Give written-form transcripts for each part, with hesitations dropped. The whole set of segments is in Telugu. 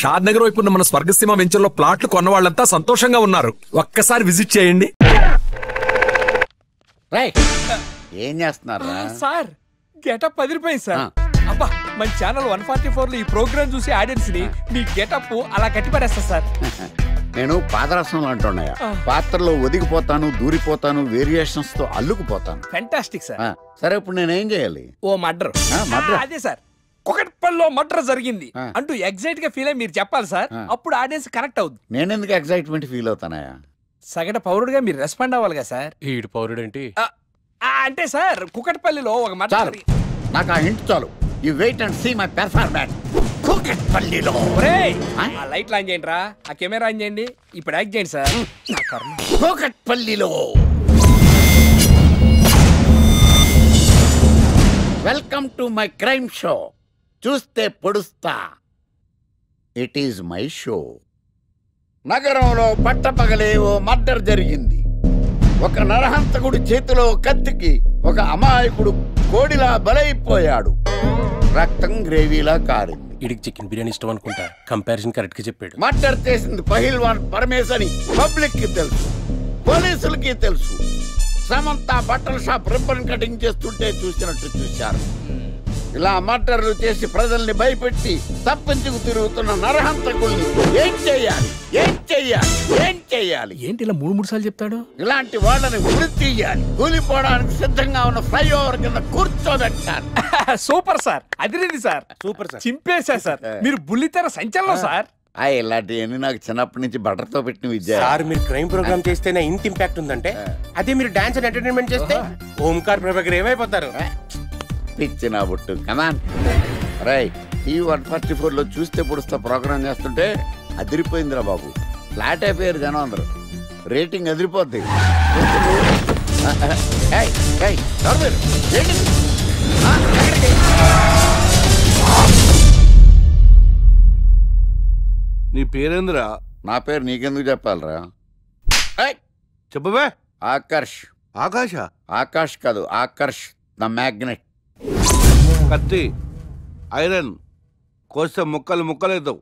షాద్ నగర్ వైపు ఉన్న మన స్వర్గసీమ వెంచర్ లో ప్లాట్లు కొన్న వాళ్ళంతా సంతోషంగా ఉన్నారు. ఒక్కసారి విజిట్ చేయండి. ఏం చేస్తున్నారు సార్? గెటప్ అదిరిపోయింది సార్. అబ్బా, మన ఛానల్ 144 లో ఈ ప్రోగ్రామ్ చూసి ఆడియన్స్ ని మీ గెటప్ అలా కట్టిపడేస్తా సార్. నేను పాదరసం అంటున్నాయా, పాత్రలో ఒదిగిపోతాను, దూరిపోతాను, వేరియేషన్స్ తో అల్లుకుపోతాను. Fantastic sir. సరే ఇప్పుడు నేనేం చేయాలి? ఓ మర్డర్. అదే సార్, కుకట్పల్లిలో మర్డర్ జరిగింది అంటూ ఎగ్జైట్ గా ఫీల్ అయ్యి మీరు చెప్పాలి సార్. అప్పుడు ఆడియన్స్ కనెక్ట్ అవుద్ది. నేనెందుకు ఎగ్జైట్మెంట్ ఫీల్ అవుతానయా? సగటు పౌరుడుగా మీరు రెస్పాండ్ అవ్వాలిగా సార్. ఈడు పౌరుడు ఏంటి అంటే సార్, కుకట్పల్లిలో ఒక మర్డర్. నాకు ఆ హింట్ చాలు. You wait and see my performance. కుకట్పల్లిలో ఆ లైట్లు ఆన్ చేయండి రా, ఆ కెమెరా ఆన్ చేయండి. ఇప్పుడు యాక్ట్ చేయండి సార్. కుకట్పల్లిలో welcome to my crime show. చూస్తే పొడుస్తా. It is my show. నగరంలో పట్టపగలే ఓ మర్డర్ జరిగింది. ఒక నరహంతకుడు చేతిలో కత్తికి ఒక అమాయకుడు కోడిలా బలైపోయాడు. రక్తం గ్రేవీలా కారింది. ఇడికి చికెన్ బిర్యానీ ఇష్టం అనుకుంటా. కంపారిజన్ కరెక్ట్ గా చెప్పాడు. మర్డర్ చేసింది పహిల్వాన్ పరమేశ్ అని పబ్లిక్ కి తెలుసు, పోలీసులకి తెలుసు. సమంత బట్టల షాప్ రిబ్బన్ కటింగ్ చేస్తుంటే చూసినట్టు చూశారు. ఇలా మర్డర్లు చేసి ప్రజల్ని భయపెట్టి తప్పించుకు తిరుగుతున్న నరహంతకుల్ని ఏం చెయ్యాలి, ఏం చెయ్యాలి, ఏం చెయ్యాలి? ఏంటి ఇలా 3 సార్లు చెప్తాడు? ఇలాంటి వాళ్ళని ఉరి తీయాలి. కూలిపోవడానికి సిద్ధంగా ఉన్న ఫ్లైఓవర్ కింద కూర్చోబెట్టాలి. సూపర్ సార్, అదిరింది సార్. సూపర్ సార్, చింపేశా సార్. మీరు బుల్లితెర సంచలనం సార్. ఇలాంటివన్నీ నాకు చిన్నప్పటి నుంచి బట్టర్తో పెట్టిన విద్య సార్. మీరు క్రైమ్ ప్రోగ్రామ్ చేస్తేనే ఇంత ఇంపాక్ట్ ఉందంటే, అదే మీరు డాన్స్ అండ్ ఎంటర్టైన్మెంట్ చేస్తే ఓంకార్ ప్రభాకర్ ఏమైపోతారు? పిచ్చి నా బుట్టు. కమాన్ రై. ఈ 144 లో చూస్తే పొడుస్తా ప్రోగ్రామ్ చేస్తుంటే అదిరిపోయిందిరా బాబు. ఫ్లాట్ అయిపోయారు జనం అందరూ. రేటింగ్ అదిరిపోద్ది. నీ పేరేంద్రా? నా పేరు నీకెందుకు చెప్పాలరా? చెప్పవే. ఆకర్ష్. ఆకాశ? ఆకాష్ కాదు, ఆకర్ష్ ద మ్యాగ్నెట్. కత్తి, ఐరన్ కోస్తే ముక్కలు ముక్కలేద్దావు.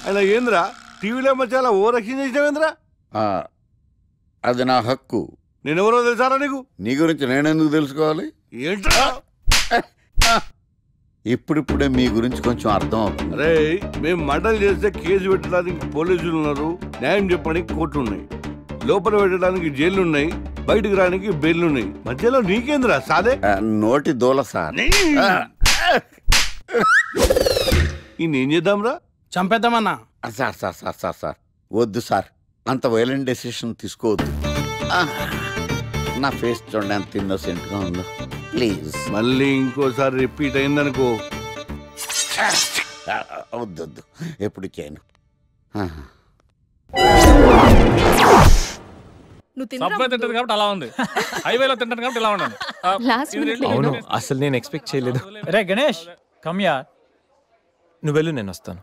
అయినా ఏంద్రా టీవీలో చాలా ఓ రక్షణ చేసినావేంద్రా? అది నా హక్కు. నేనెవరో తెలుసారా నీకు? నీ గురించి నేనెందుకు తెలుసుకోవాలి? ఏంట్రా? ఇప్పుడిప్పుడే మీ గురించి కొంచెం అర్థం అవుతుంది. అరే, మేము మర్డర్ చేస్తే కేసు పెట్టడానికి పోలీసులు ఉన్నారు, న్యాయం చెప్పడానికి కోర్టు ఉన్నాయి, లోపల పెట్టడానికి జైలు ఉన్నాయి, బయటకు రానికి బెయిల్ ఉన్నాయి. మధ్యలో నీకేంద్రా సాదే? నోటి దూల సార్. ఏం చేద్దాంరా? చంపేద్దామన్నా. Sir sir sir sir sir వద్దు సార్, అంత వైలెంట్ డెసిషన్ తీసుకోవద్దు. నా ఫేస్ చూడండి ఎంత ఇన్నోసెంట్ గా ఉందో. ప్లీజ్. మళ్ళీ ఇంకోసారి రిపీట్ అయిందనుకో. వద్దొద్దు, ఎప్పుడు చేయను. తింటది కాబట్టి అలా ఉంది, హైవేలో తింటాను కాబట్టి ఇలా ఉన్నాను. అవును, అసలు నేను ఎక్స్పెక్ట్ చేయలేదు. రే గణేష్, కమ్యా. నువ్వు వెళ్ళు, నేను వస్తాను.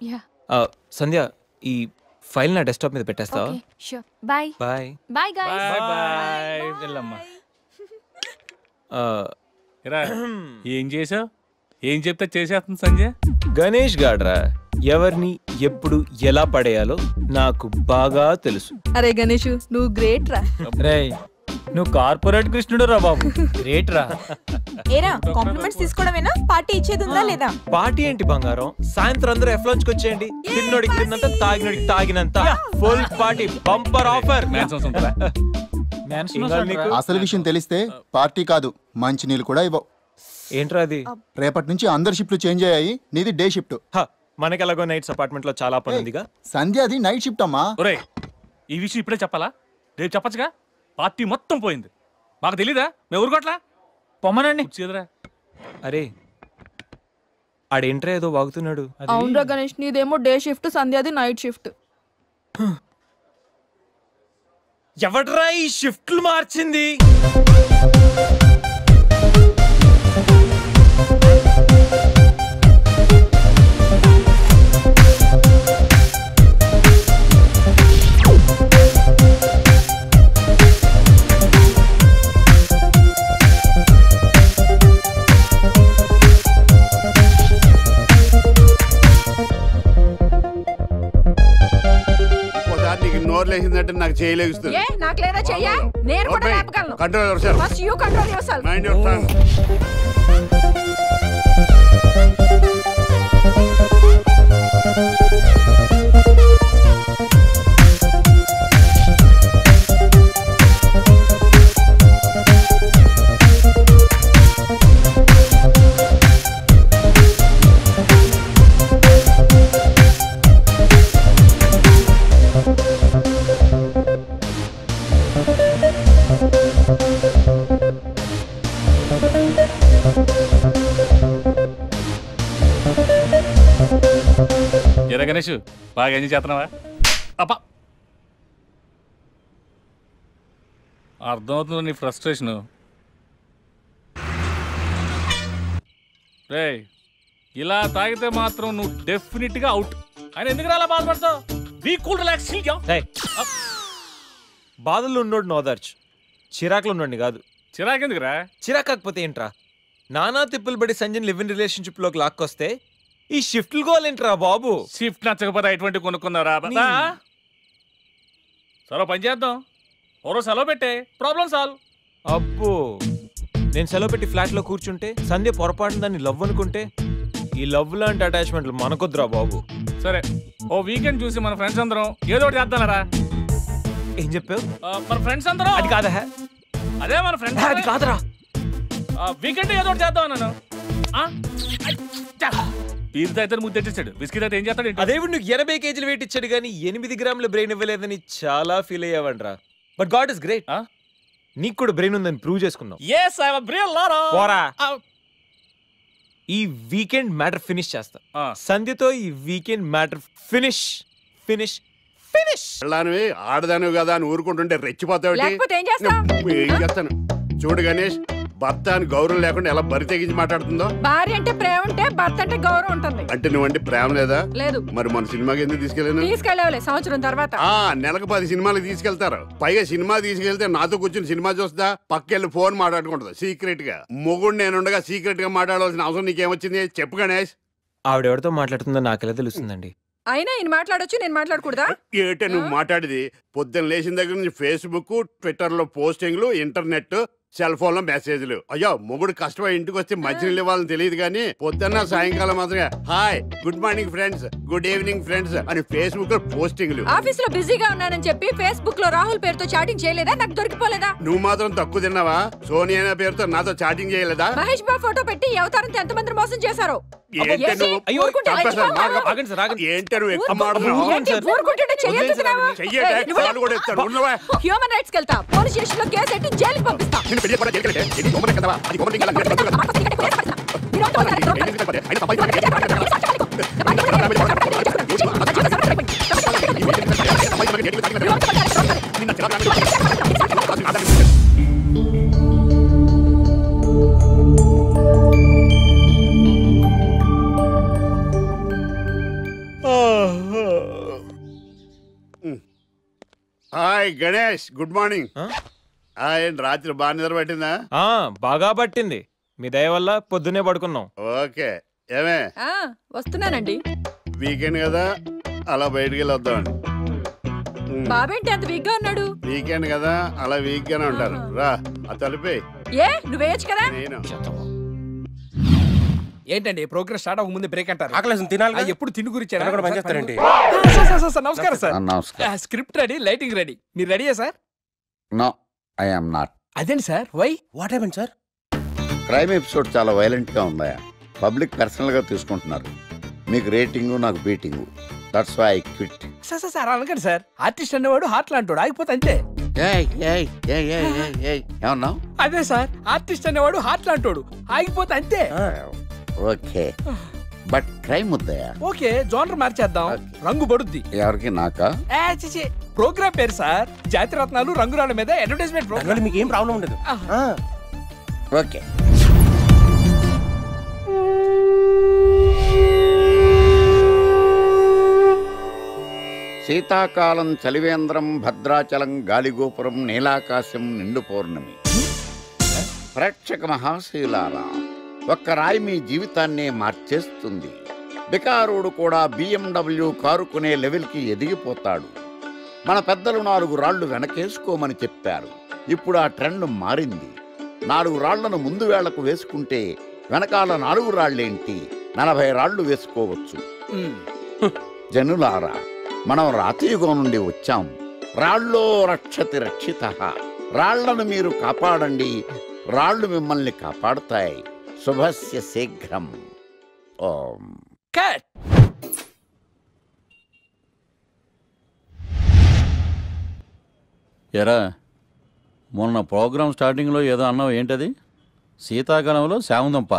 సంధ్య, ఈ ఫైల్ నా డెస్క్టాప్ మీద పెట్టేస్తావా? Bye bye bye guys. Bye. వెళ్ళమ్మా. ఏం చేసావు? ఏం చెప్తే చేసేస్తుంది సంజయ్. గణేష్ గాడ్రా, ఎవరిని ఎప్పుడు ఎలా పడేయాలో నాకు బాగా తెలుసు. అరే గణేష్, నువ్వు గ్రేట్ రా. రే, నువ్వు కార్పొరేట్ కృష్ణుడు రా బాబు. గ్రేట్ రా. ఏరా, కాంప్లిమెంట్స్ తీసుకోవడమేనా? పార్టీ ఇచ్చేది ఉందా లేదా? పార్టీ ఏంటి బంగారం? సాయంత్రం అందరూ ఎఫ్లాంచ్కి వచ్చేయండి. తిన్నోడికి తిన్నంత, తాగినోడికి తాగినంత, ఫుల్ పార్టీ, బంపర్ ఆఫర్. అసలు విషయం తెలిస్తే పార్టీ కాదు, మంచి నీళ్ళు కూడా ఇవ్వవు. ఏంట్రా అది? రేపటి నుంచి అందరి షిఫ్ట్లు చేంజ్ అయ్యాయి, నీది డే షిఫ్ట్. మనకి ఎలాగో నైట్స్ అపార్ట్మెంట్ లో చాలా పని ఉందిగా. సంధ్య అది నైట్ షిఫ్ట్ అమ్మా. ఒరే, ఈ విషయం ఇప్పుడే చెప్పాలా? రేపు చెప్పచ్చుగా. పార్టీ మొత్తం పోయింది, మాకు తెలీదా? మేము ఊరుకోట్లా. పొమ్మనండి. అరే, ఆడేంట్రా ఏదో వాగుతున్నాడు. అవునరా గణేష్, నీదేమో డే షిఫ్ట్, సంధ్యాది నైట్ షిఫ్ట్. ఎవడ్రా ఈ షిఫ్ట్లు మార్చింది? వీడికి నోరు లేచిందంటే నాకు చేయలేస్తుంది. ఏ నాకు లేదా చెయ్యా? నేను కూడా లేపగలను. Control yourself. First you control yourself. Mind your tongue. ఎరా గణేష్, బాగా ఎంజాయ్ చేస్తున్నావా? అబ్బా, అర్థమవుతుంది నీ ఫ్రస్ట్రేషను. రే, ఇలా తాగితే మాత్రం నువ్వు డెఫినెట్గా అవుట్. ఆయన ఎందుకు అలా బాధపడతావు? Be cool, relax. బాధల్లో ఉన్నోడు నోదార్చు, చిరాకులో ఉన్నోడిని కాదు. చిరాకెందుకురా? చిరాకాకపోతే ఏంట్రా? నానా తిప్పులు పడి సంజయ్ లివ్ ఇన్ రిలేషన్షిప్ లోకి లాక్కొస్తే ఈ షిఫ్ట్లు గోలేంట్రా బాబు? షిఫ్ట్ నచ్చకపోతే ఎటువంటి కొనుక్కున్నారా? సరే పని చేద్దాం, ఓరో సెలవు పెట్టే, ప్రాబ్లం సాల్వ్. అబ్బో, నేను సెలవు పెట్టి ఫ్లాట్ లో కూర్చుంటే సంధ్య పొరపాటున దాన్ని లవ్ అనుకుంటే ఈ లవ్ లాంటి అటాచ్మెంట్లు మనకొద్దురా బాబు. సరే, ఓ వీకెండ్ చూసి మన ఫ్రెండ్స్ అందరం ఏదో ఒకటి చేద్దాంరా. ఏం చెప్పావు? మన ఫ్రెండ్స్ అందరం. అది కాదా? అదే మన ఫ్రెండ్స్. అది కాదురా, వీకెండ్ ఏదో ఒకటి చేద్దాం అన్నాను. పీరుతో అయితే ముద్దు తెచ్చాడు, బిస్కెట్ అయితే ఏం చేస్తాడు? అదేవిడు నువ్వు 80 కేజీలు వెయిట్ ఇచ్చాడు కానీ 8 గ్రాముల బ్రెయిన్ ఇవ్వలేదని చాలా ఫీల్ అయ్యావంట్రా. బట్ గాడ్ ఇస్ గ్రేట్, నీకు కూడా బ్రెయిన్ ఉందని ప్రూవ్ చేసుకున్నావు. ఈ వీకెండ్ మ్యాటర్ ఫినిష్ చేస్తా. సంధ్యతో ఈ weekend matter finish finish finish. ఆడదాను కదా అని ఊరుకుంటుంటే రెచ్చిపోతావు. ఏం చేస్తాను చూడు గణేష్, భర్త అని గౌరవం లేకుండా ఎలా బరి తెగించి మాట్లాడుతుందో. భార్య అంటే ప్రేమ ఉంటే భర్త అంటే గౌరవం ఉంటుంది. అంటే నువ్వంటే ప్రేమ లేదా? లేదు. మరి మన సినిమాకి ఎందుకు తీసుకెళ్ళలే సంవత్సరం తర్వాత. నెలకు 10 సినిమాలకు తీసుకెళ్తారు. పైగా సినిమా తీసుకెళ్తే నాతో కూర్చొని సినిమా చూస్తా, పక్కెళ్ళి ఫోన్ మాట్లాడుకుంటుంది సీక్రెట్ గా. మొగుడు నేనుండగా సీక్రెట్ గా మాట్లాడాల్సిన అవసరం నీకేమొచ్చింది చెప్పు గణేష్. ఆవిడెవరితో మాట్లాడుతుందో నాకెలా తెలుస్తుందండి? అయినా ఈయన మాట్లాడొచ్చు, నేను మాట్లాడకూడదా? ఏటే నువ్వు మాట్లాడేది? పొద్దున్న లేచిన దగ్గర నుంచి ఫేస్బుక్, ట్విట్టర్ లో పోస్టింగ్లు, ఇంటర్నెట్, సెల్ ఫోన్ లో మెసేజ్లు. అయ్యో, మొగుడు కష్టమై ఇంటికి వస్తే మంచినీళ్ళు ఇవ్వాలని తెలియదు కానీ పొద్దున్న సాయంకాలం మాత్రమే hi, good morning friends, good evening friends అని ఫేస్బుక్ లో పోస్టింగ్లు. ఆఫీస్ లో బిజీగా ఉన్నానని చెప్పి ఫేస్బుక్ లో రాహుల్ పేరుతో చాటింగ్ చేయలేదా? నాకు దొరికిపోలేదా? నువ్వు మాత్రం తక్కువ తిన్నావా? సోనియా అనే పేరుతో నాతో చాటింగ్ చేయలేదా? మహేష్ బాబు ఫోటో పెట్టి అవతారంతో ఎంతమంది మోసం చేశారో. ఏంటే నువ్వు ఎక్కువ మాట్లాడుతున్నావు? హ్యూమన్ రైట్స్ వెళ్తా, పోలీస్ స్టేషన్ లో కేసు పెట్టి జైలుకి పంపిస్తా. Hi Ganesh, good morning. రాత్రి బాగా నిద్ర పట్టిందా? బాగా పట్టింది, మీ దయ వల్ల పొద్దునే పడుకున్నాం. ఓకే, ఏమే వస్తున్నానండి. వీకెండ్ కదా, అలా బయటికి వెళ్ళి వద్దామండి. బాబేంటి అంత వీక్ గా ఉన్నాడు? వీకెండ్ కదా, అలా వీక్ గానే ఉంటారు. రా, ఆ తలిపే. నువ్వేయచ్చు కదా. నేను ఏంటండి ప్రోగ్రెస్ స్టార్ట్ అవ్వక ముందు బ్రేక్ అంటారు? ఆకలేసం తినాలి. ఎప్పుడు తిని గురించి నమస్కారం sir. Script ready, lighting ready. మీరు రెడీయా sir? No, I am not. అదేంటి sir? Why? What happened sir? Crime episode చాలా వైలెంట్ గా ఉందా? పబ్లిక్ పర్సనల్ గా తీసుకుంటున్నారు. మీకు రేటింగ్, నాకు beating. That's why I quit. Sir అనకండి సార్. ఆర్టిస్ట్ అనేవాడు హార్ట్ లాంటాడు, ఆగిపోతే అంతే. ఏమన్నావు? అదే సార్, ఆర్టిస్ట్ అనేవాడు హార్ట్ లాంటాడు, ఆగిపోతే అంతే. ఓకే, బట్ క్రైమ్ వద్దయా? ఓకే, జోనర్ మార్చేద్దాం, రంగు పడుద్ది. ఎవరికి? నాకా? ప్రోగ్రామ్ పేరు సార్ జాతిరత్నాలు రంగురాళ్ళ మీద అడ్వర్టైజ్మెంట్ ప్రోగ్రామ్. మీకు ఏం ప్రాబ్లం ఉండదు. ఓకే. శీతాకాలం చలివేంద్రం, భద్రాచలం గాలిగోపురం, నీలాకాశం, నిండు పౌర్ణమి. ప్రేక్షక మహాశీలారా, ఒక్క రాయి మీ జీవితాన్నే మార్చేస్తుంది. బికారుడు కూడా BMW కారు కొనే లెవెల్కి ఎదిగిపోతాడు. మన పెద్దలు 4 రాళ్లు వెనకేసుకోమని చెప్పారు. ఇప్పుడు ఆ ట్రెండ్ మారింది. 4 రాళ్లను ముందు వేళ్లకు వేసుకుంటే వెనకాల 4 రాళ్లేంటి 40 రాళ్లు వేసుకోవచ్చు. జనులారా, మనం రాతియుగం నుండి వచ్చాం. రాళ్ళో రక్షతి రక్షితః. రాళ్లను మీరు కాపాడండి, రాళ్లు మిమ్మల్ని కాపాడుతాయి. శుభస్య శీఘ్రం. ఓం. కట్. ఎరా, మొన్న ప్రోగ్రామ్ స్టార్టింగ్లో ఏదో అన్నావు, ఏంటది? శీతాకాలంలో శామదుంప.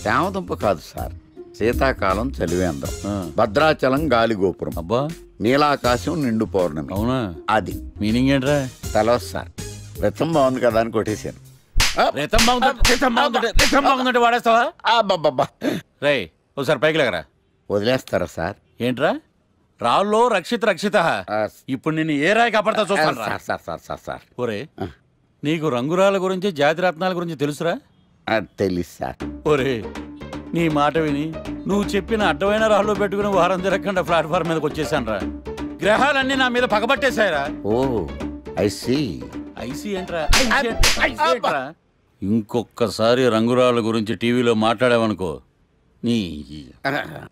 శామదుంప కాదు సార్, శీతాకాలం చలివేంద్రం, భద్రాచలం గాలిగోపురం, అబ్బా, నీలాకాశం నిండు పౌర్ణమి. అవునా? అది మీనింగ్ ఏంట్రా? తెలవదు సార్, రతం బాగుంది కదా అని కొట్టేశాను. వాడేస్తావా? అబ్బబ్బబ్బా, రే ఒకసారి పైకి లేకరా. వదిలేస్తారా సార్? ఏంట్రా? రాళ్ళో రక్షిత. ఇప్పుడు నిన్ను ఏ రాయి కాపాడతా చూస్తాను. సార్ సార్ సార్ సార్ ఒరే, నీకు రంగురాల గురించి జాతి రత్నాల గురించి తెలుసురా? తెలీదు సార్. ఒరే, నీ మాట విని నువ్వు చెప్పిన అడ్డమైన రాళ్ళు పెట్టుకుని వారం తిరగకుండా ప్లాట్ఫామ్ మీదకి వచ్చేసాను రా. గ్రహాలన్నీ నా మీద పగబట్టేశాయరా. ఓ ఐసీ. ఐసీ ఏంట్రా? ఇంకొక్కసారి రంగురాళ్ళ గురించి టీవీలో మాట్లాడావనుకో, నీ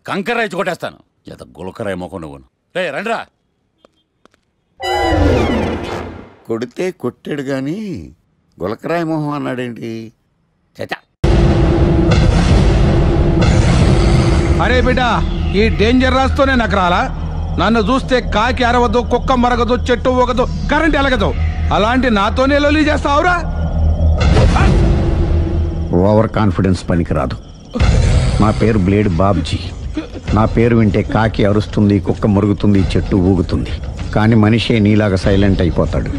కంకర్రాయి కొట్టేస్తాను. ఎంత గులకరాయి మొక్క నువ్వు. రే రండ్రా. కొడితే కొట్టాడు గాని గులకరాయి మొహం అన్నాడేంటి? చచా. అరే బిడ్డ, ఈ డేంజర్ రాస్తూనే నాకు రాలా? నన్ను చూస్తే కాకి అరవదు, కుక్క మరగదు, చెట్టు ఊగదు, కరెంట్ ఎలగదు. అలాంటి నాతోనే లొలి చేస్తావురా? ఓవర్ కాన్ఫిడెన్స్ పనికిరాదు. నా పేరు బ్లేడ్ బాబ్జీ. నా పేరు వింటే కాకి అరుస్తుంది, కుక్క మురుగుతుంది, చెట్టు ఊగుతుంది. కానీ మనిషే నీలాగా సైలెంట్ అయిపోతాడు.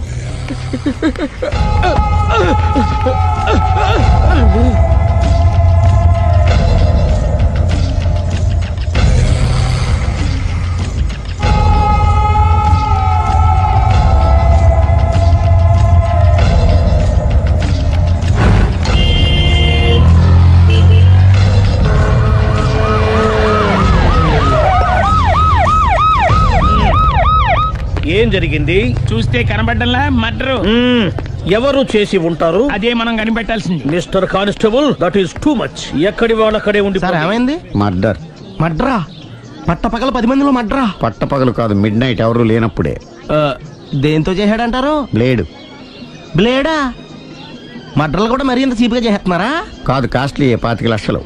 ఏం జరిగింది? చూస్తే కనబడ్డంలా మర్డరు. ఎవరు చేసి ఉంటారు? అదే మనం కనిపెట్టాల్సింది. Mister constable, that is too much. ఎక్కడి వాళ్ళక్కడే ఉండి. ఏమైంది? మర్డర్. మర్డరా? పట్టపగల 10 మందిలో మర్డరా? పట్టపగలు కాదు, మిడ్ నైట్, ఎవరు లేనప్పుడే. దేంతో చేశాడంటారు? బ్లేడ్. బ్లేడా? మర్డర్లు కూడా మరీ ఇంత చీప్గా చేస్తున్నారా? కాదు, కాస్ట్లీ. 25 లక్షలు.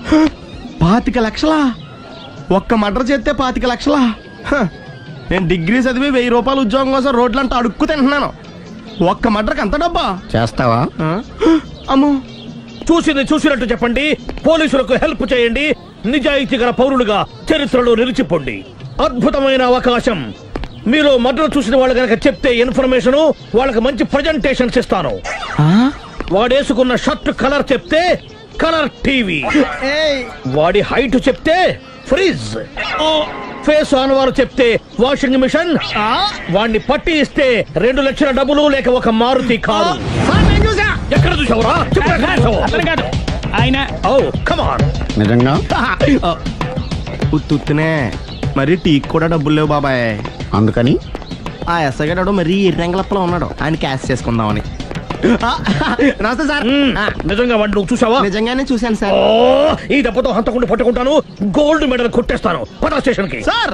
25 లక్షలా? ఒక్క మర్డర్ చేస్తే 25 లక్షలా? నేను డిగ్రీ చదివి 1000 రూపాయలు ఉద్యోగం కోసం రోడ్లంతా అడుక్కు తింటున్నాను. ఒక్క మర్డర్కి అంత డబ్బా? చేస్తావా? అమ్మో. చూసినట్టు చెప్పండి, పోలీసులకు హెల్ప్ చేయండి, నిజాయితీ గల పౌరులుగా చరిత్రలో నిలిచిపోండి. అద్భుతమైన అవకాశం. మీరు మర్డర్ చూసిన వాళ్ళు కనుక చెప్తే ఇన్ఫర్మేషన్, వాళ్ళకి మంచి ప్రజెంటేషన్స్ ఇస్తాను. వాడేసుకున్న షర్ట్ కలర్ చెప్తే కలర్ టీవీ, వాడి హైట్ చెప్తే ఫ్రిజ్, ఫేస్ ఆన్ వారు చెప్తే వాషింగ్ మిషన్, వాడిని పట్టి ఇస్తే 2 లక్షల డబ్బులు లేక ఒక మారుతి కారు. ఎక్కడ చూసావురా? ఆయన నిజంగా ఉత్తునే మరి టీకి కూడా డబ్బులు లేవు బాబాయ్. అందుకని ఆ ఎస్ఐగాడు మరీ ఎర్రంగలప్పలో ఉన్నాడు, ఆయన క్యాష్ చేసుకుందామని. నమస్తే సార్. నిజంగా వాడిని నువ్వు చూసావా? నిజంగానే చూశాను సార్. ఈ దెబ్బతో హంతకుండా పట్టుకుంటాను, గోల్డ్ మెడల్ కొట్టేస్తాను. పటా స్టేషన్ కి. సార్,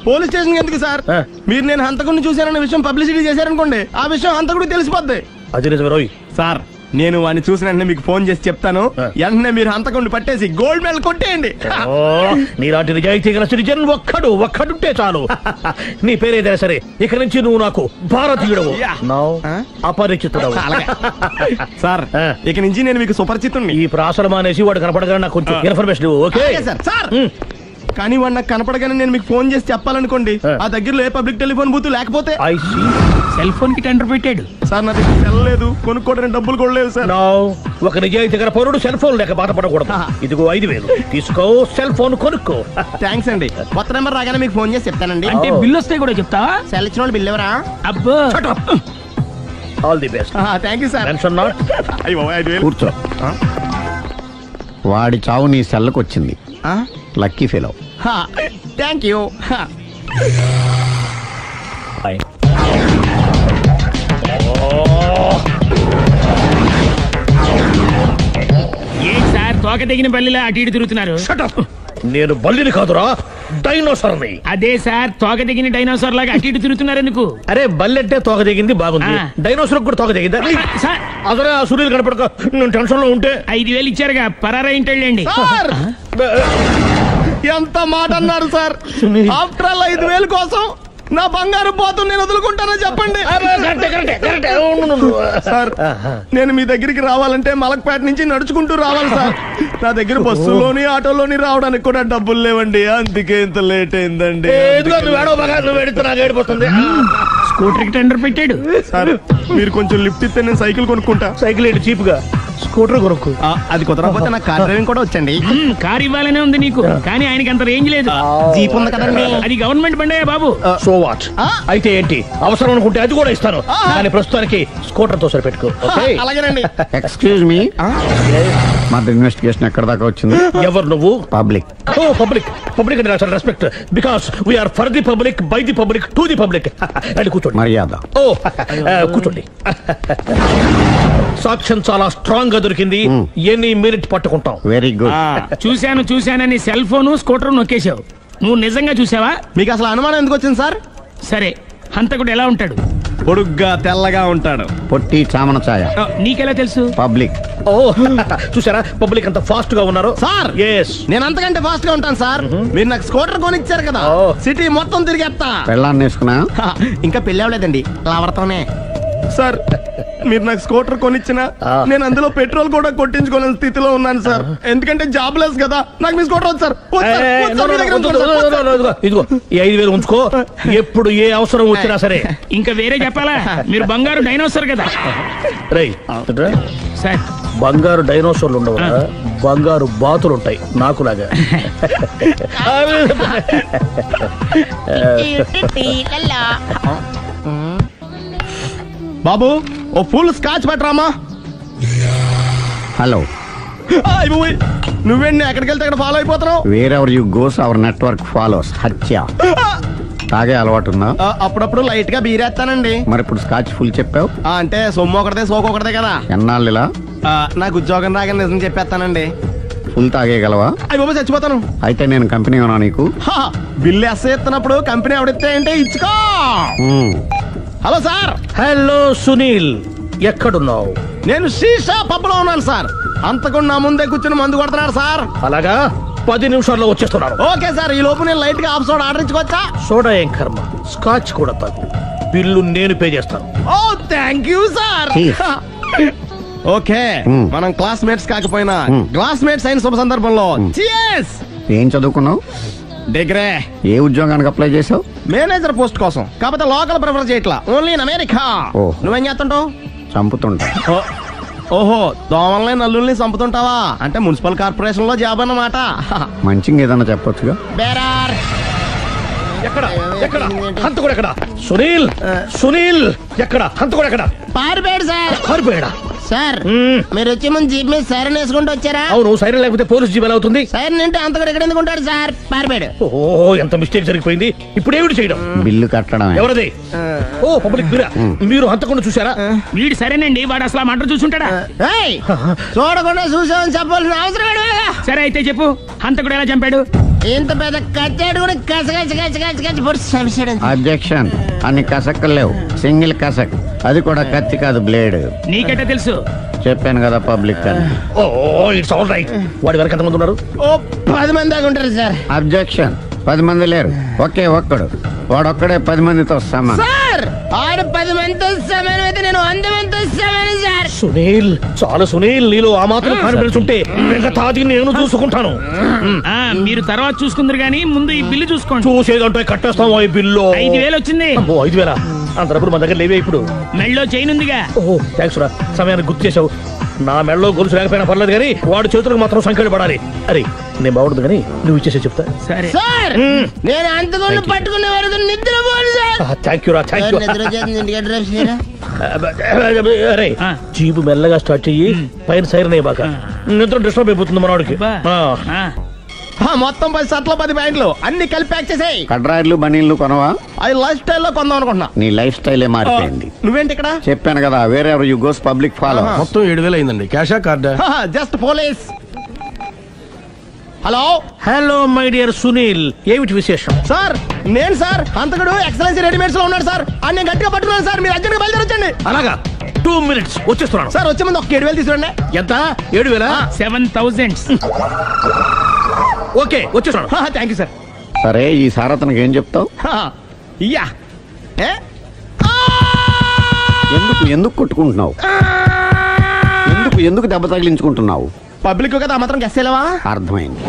పోలీస్ స్టేషన్ ఎందుకు సార్? మీరు నేను హంతకుడిని చూశానన్న విషయం పబ్లిసిటీ చేశారనుకోండి, ఆ విషయం హంతకుడికి తెలిసిపోద్ది. అది నిజమే రోయ్. సార్, నేను వాడిని చూసిన వెంటనే మీకు ఫోన్ చేసి చెప్తాను. వెంటనే మీరు హంతకుడిని పట్టేసి గోల్డ్ మెడల్ కొట్టేయండి. నీలాంటి నిజాయితీ గల సిటిజన్ ఒక్కడుంటే చాలు. నీ పేరేదైనా సరే, ఇక నుంచి నువ్వు నాకు భారతీయుడవు, అపరిచితుడవు. సార్, ఇక నుంచి నేను మీకు సుపరిచితుడిని. ఈ ప్రాసలు మానేసి వాడు కనపడగానే నాకు కొంచెం ఇన్ఫర్మేషన్. Okay sir. కానీ వాడు నాకు కనపడగానే నేను మీకు ఫోన్ చేసి చెప్పాలనుకోండి, ఆ దగ్గరలో ఏ పబ్లిక్ టెలిఫోన్ బూత్ లేకపోతే. సెల్ ఫోన్ కి టెండర్ పెట్టాడు సార్. నా దగ్గర సెల్ లేదు, కొనుక్కోవడానికి డబ్బులు కూడా లేవు సార్. ఒక నిజాయితీ గల పౌరుడు సెల్ ఫోన్ లేక బాధపడకూడదు. ఇదిగో 5000 తీసుకో, సెల్ ఫోన్ కొనుక్కో. థ్యాంక్స్ అండి. కొత్త నెంబర్ రాగానే మీకు ఫోన్ చేసి చెప్తానండి. అంటే బిల్ వస్తే కూడా చెప్తా? సెల్ ఇచ్చిన వాళ్ళు బిల్ ఎవరా? అబ్బో. All the best. Thank you sir. Tension not. కూర్చో. వాడి చావు నీ సెల్లకు వచ్చింది. Lucky fellow. Thank you. తోక తెగిన బల్లిలా అటు ఇటు తిరుగుతున్నారు? నేను బల్లిని కాదురా, డైనోసార్ని. అదే సార్, తోక తెగిన డైనోసార్ లాగా అటు ఇటు తిరుగుతున్నారు ఎందుకు? అరే బల్లెట్టే తోక తెగింది బాగుంది, డైనోసార్ కూడా తోక తెగిందా? అదరే ఆ సూర్యులు కనపడక నేను టెన్షన్ లో ఉంటే 5,000 ఇచ్చారుగా, పరారా ఇంటండి. ఎంత మాట అన్నారు సార్? ఆఫ్టర్ ఆల్ 5,000 కోసం నా బంగారు పోతు నేను వదులుకుంటానని చెప్పండి సార్. నేను మీ దగ్గరికి రావాలంటే మలక్పేట నుంచి నడుచుకుంటూ రావాలి సార్. నా దగ్గర బస్సులోని ఆటోలోని రావడానికి కూడా డబ్బులు లేవండి, అందుకే ఇంత లేట్ అయిందండి. స్కూటర్ కి టెండర్ పెట్టాడు సార్. మీరు కొంచెం లిఫ్ట్ ఇస్తే నేను సైకిల్ కొనుక్కుంటా. సైకిల్ ఏంటి చీప్ గా, స్కూటర్ కొనుక్కు. అది కుదరకపోతే నాకు కార్ డ్రైవింగ్ కూడా వచ్చండి. కార్ ఇవ్వాలనే ఉంది నీకు, కానీ ఆయనకి అంత రేంజ్ లేదు. జీప్ ఉంది కదండి. అది గవర్నమెంట్ బండయా బాబు. So what? అయితే ఏంటి, అవసరం అనుకుంటే అది కూడా ఇస్తాను, కానీ ప్రస్తుతానికి స్కూటర్ తో సరిపెట్టుకో. అలాగేనండి. ఎక్స్క్యూజ్ మీ, మా ఇన్వెస్టిగేషన్ ఎక్కడ దాకా వచ్చింది? ఎవరు నువ్వు? పబ్లిక్. ఓ పబ్లిక్. పబ్లిక్ అంటే చాలా respect, because we're for the public, by the public, to the public. అని కూర్చోండి. మర్యాద. ఓ కూర్చోండి. సాక్ష్యం చాలా స్ట్రాంగ్ గా దొరికింది, ఎన్ని మినిట్ పట్టుకుంటాం. Very good. చూశానని సెల్ ఫోన్ స్కూటర్ నొక్కేశావు. నువ్వు నిజంగా చూసావా? మీకు అసలు అనుమానం ఎందుకు వచ్చింది సార్? సరే, హంతకుడు ఎలా ఉంటాడు? పొడుగ్గా తెల్లగా ఉంటాడు. పొట్టి చామన ఛాయ. నీకెలా తెలుసు? పబ్లిక్. ఓ చూసారా పబ్లిక్ అంత ఫాస్ట్ గా ఉన్నారు సార్. నేను అంతకంటే ఫాస్ట్ గా ఉంటాను సార్. మీరు నాకు స్కూటర్ కొనిచ్చారు కదా, సిటీ మొత్తం తిరిగేస్తా. పెళ్ళాన్ని వేసుకున్నా? ఇంకా పెళ్ళి అవ్వలేదండి, లావడతానే. సార్ మీరు నాకు స్కూటర్ కొనిచ్చిన నేను అందులో పెట్రోల్ కూడా కొట్టించుకోలేని స్థితిలో ఉన్నాను సార్. ఎందుకంటే జాబ్ లెస్ కదా, నాకు మీ స్కూటర్ వద్దు సార్. ఇదిగో ఈ 5,000 ఉంచుకో, ఎప్పుడు ఏ అవసరం వచ్చినా సరే. ఇంకా వేరే చెప్పాలా? మీరు బంగారు డైనోసార్ కదా. రేయ్ సార్, బంగారు డైనోసార్లు ఉండవు, బంగారు బాతులు ఉంటాయి నాకులాగా. బాబు ఓ ఫుల్ స్కాచ్ పెట్టరామా. హలో. నువ్వేంటి ఎక్కడికి వెళ్తే అక్కడ ఫాలో అయిపోతున్నావు? Wherever you goes our network follows. హత్య. తాగే అలవాటు ఉందా? అప్పుడప్పుడు లైట్ గా బీరేస్తానండి. మరి ఇప్పుడు స్కాచ్ ఫుల్ చెప్పావు అంటే సొమ్ము ఒకటిదే సోకు ఒకటిదే కదా. ఎన్నాళ్ళు ఇలా? నాకు ఉద్యోగం రాగా నిజం చెప్పేస్తానండి. ఫుల్ తాగేయగలవా? అయ్యి బాబు చచ్చిపోతాను. అయితే నేను కంపెనీ ఉన్నా నీకు? బిల్లు ఎస్ఐ ఎత్తినప్పుడు కంపెనీ ఎవడితే అంటే ఇచ్చుకో. Hello sir. హలో సునీల్, ఎక్కడున్నావు? నేను శీషా పబ్ లో ఉన్నాను సార్. అంతకుండా నా ముందే కూర్చుని మందు కొడుతున్నాడు సార్. అలాగా, 10 నిమిషాల్లో వచ్చేస్తున్నాను. Okay sir. ఈ లోపు నేను లైట్ గా హాఫ్ సోడా ఆర్డర్ ఇచ్చుకోవచ్చా? సోడా ఏం కర్మ, స్కాచ్ కూడా తాగు, బిల్లు నేను పే చేస్తాను. ఓ థ్యాంక్ యూ సార్. ఓకే, మనం క్లాస్మేట్స్ కాకపోయినా క్లాస్మేట్స్ అయిన శుభ సందర్భంలో cheers. ఏం చదువుకున్నావు? డిగ్రీ. ఏ ఉద్యోగానికి అప్లై చేసావు? మేనేజర్ పోస్ట్ కోసం. కాకపోతే లోకల్ ప్రిఫర్ చేయట్లా, ఓన్లీ ఇన్ అమెరికా. నువ్వేం చేస్తుంటావు? చంపుతుంటా. ఓహో, దోమల్ని నల్లుల్ని చంపుతుంటావా? అంటే మున్సిపల్ కార్పొరేషన్ లో జాబ్ అన్నమాట. మంచిగా ఏదన్నా చెప్పొచ్చుగా. బేరార్. ఎక్కడ ఎక్కడ హంతకుడు ఎక్కడ? సునీల్, సునీల్ ఎక్కడ? హంతకుడు ఎక్కడ? పారిపోయాడు సార్. పారిపోయాడా? సార్ మీరు వచ్చే ముందు జీప్ మీద సైరన్ వేసుకుంటూ వచ్చారా? అవును, సైరన్ లేకపోతే పోలీస్ జీప్ ఎలా అవుతుంది? సైరన్ అంటే అంతకుడు ఎక్కడ ఎందుకు ఉంటాడు సార్? పారిపోయాడు. ఓ ఎంత మిస్టేక్ జరిగిపోయింది. ఇప్పుడు ఏమిటి చేయడం? బిల్లు కట్టడం. ఎవరది? ఓ పబ్లిక్ మీరా? మీరు హంతకుండా చూసారా? వీడు సరేనండి, వాడు అసలు మంట చూసుంటాడా? చూడకుండా చూసామని చెప్పాల్సిన అవసరం. సరే అయితే చెప్పు, హంతకుడు ఎలా చంపాడు? ఇంత పెద్ద కచ్చాడు కూడా అబ్జెక్షన్. అన్ని కసక్కలు లేవు, సింగిల్ కసక్, అది కూడా కత్తి కాదు, బ్లేడ్. నీకెట్టా తెలుసు? చెప్పాను కదా పబ్లిక్ అని. Oh it's all right. వాడి వరకు ఎంతమంది ఉన్నారు? ఓ 10 మంది దాకా ఉంటారు సార్. అబ్జెక్షన్. 10 మంది లేరు, ఒకే ఒక్కడు. వాడొక్కడే 10 మందితో సమానం. సార్ ఆడు 10 మందితో సమానం అయితే నేను 100 మందితో సమానం సార్. సునీల్, చాలా సునీల్, నీలో ఆ మాత్రం కాన్ఫిడెన్స్ ఉంటే మిగతాది నేను చూసుకుంటాను. మీరు తర్వాత చూసుకుందరు గానీ ముందు ఈ బిల్లు చూసుకోండి. చూసేదంటే కట్టేస్తాం. ఈ బిల్లు 5,000 వచ్చింది. 5,000 అంతప్పుడు మన దగ్గర లేవే. ఇప్పుడు మెళ్ళో చైన్ ఉందిగా. ఓహో థ్యాంక్స్ రా, సమయానికి గుర్తు చేసావు. నా మెళ్ళలో గొలుసు లేకపోయినా పర్లేదు కానీ వాడు చేతులకు మాత్రం సంఖ్యలు పడాలి. అరే నేను బాగుంటుంది కానీ నువ్వు ఇచ్చేసే చెప్తా. సరే సార్, నేను అంతకుండా పట్టుకునే వరకు నిద్రపోను సార్. థ్యాంక్ యూ రా, థ్యాంక్ యూ. అరే జీపు మెల్లగా స్టార్ట్ చెయ్యి, పైన సైరన్ అయ్యాక నిద్ర డిస్టర్బ్ అయిపోతుంది మనవాడికి. మొత్తం 10 షర్ట్లు 10 ప్యాంట్లు అన్ని కలిపి ప్యాక్ చేసేయ్. కడ్రాయిలు బనీళ్లు కొనవా? అది లైఫ్ స్టైల్ లో కొందాం అనుకుంటున్నా. నీ లైఫ్ స్టైలే మారిపోయింది. నువ్వేంటి ఇక్కడ? చెప్పాను కదా, వేరే ఎవరు యు గోస్ పబ్లిక్ ఫాలో. మొత్తం 7,000 అయిందండి. క్యాషా కార్డా? Just police. Hello hello my dear Sunil, ఏమిటి విశేషం? సార్ నేను సార్ అంతకుడు ఎక్సలెన్సీ రెడీమేడ్స్ లో ఉన్నాడు సార్. అని నేను గట్టిగా పట్టుకున్నాను సార్. మీరు అర్జెంట్గా బయలుదేరొచ్చండి. అలాగా 2 minutes వచ్చేస్తున్నాను సార్. వచ్చే ముందు ఒక 7,000 తీసుకోండి. ఎంత? 7,000? 7,000. ఓకే వచ్చేస్తున్నాను. Thank you sir. సరే ఈసారి అతనికి ఏం చెప్తావు? యా ఎందుకు కొట్టుకుంటున్నావు? ఎందుకు దెబ్బ తగిలించుకుంటున్నావు? పబ్లిక్ కదా మాత్రం గెస్సేలేవా? అర్థమైంది.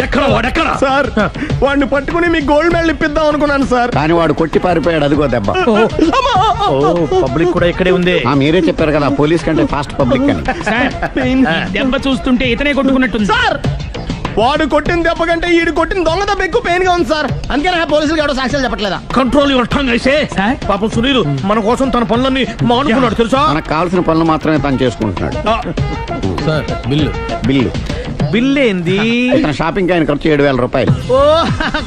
ఎక్కడ సార్ వాడిని పట్టుకుని మీ గోల్డ్ మెడల్ ఇప్పిద్దాం అనుకున్నాను సార్. కానీ వాడు కొట్టి పారిపోయాడు. అదిగో దెబ్బ. పబ్లిక్ కూడా ఇక్కడే ఉంది. మీరే చెప్పారు కదా పోలీస్ కంటే ఫాస్ట్ పబ్లిక్ అని. దెబ్బ చూస్తుంటే ఇతనే కొట్టుకున్నట్టుంది సార్. వాడు కొట్టిన దెబ్బ కంటే ఈడు కొట్టిన దొంగ దెబ్బ ఎక్కువ పెయిన్ గా ఉంది సార్. అందుకే పోలీసులు ఎవడో సాక్ష్యాలు చెప్పట్లేదా? కంట్రోల్ యువర్ టంగ్ అయితే. పాపం సునీల్ మన కోసం తన పనులన్నీ మానుకున్నాడు తెలుసా? మనకు కావాల్సిన పనులు మాత్రమే తను చేసుకుంటున్నాడు. సార్ బిల్లు బిల్ ఏంది? షాపింగ్ ఆయన ఖర్చు 7,000 రూపాయలు. ఓ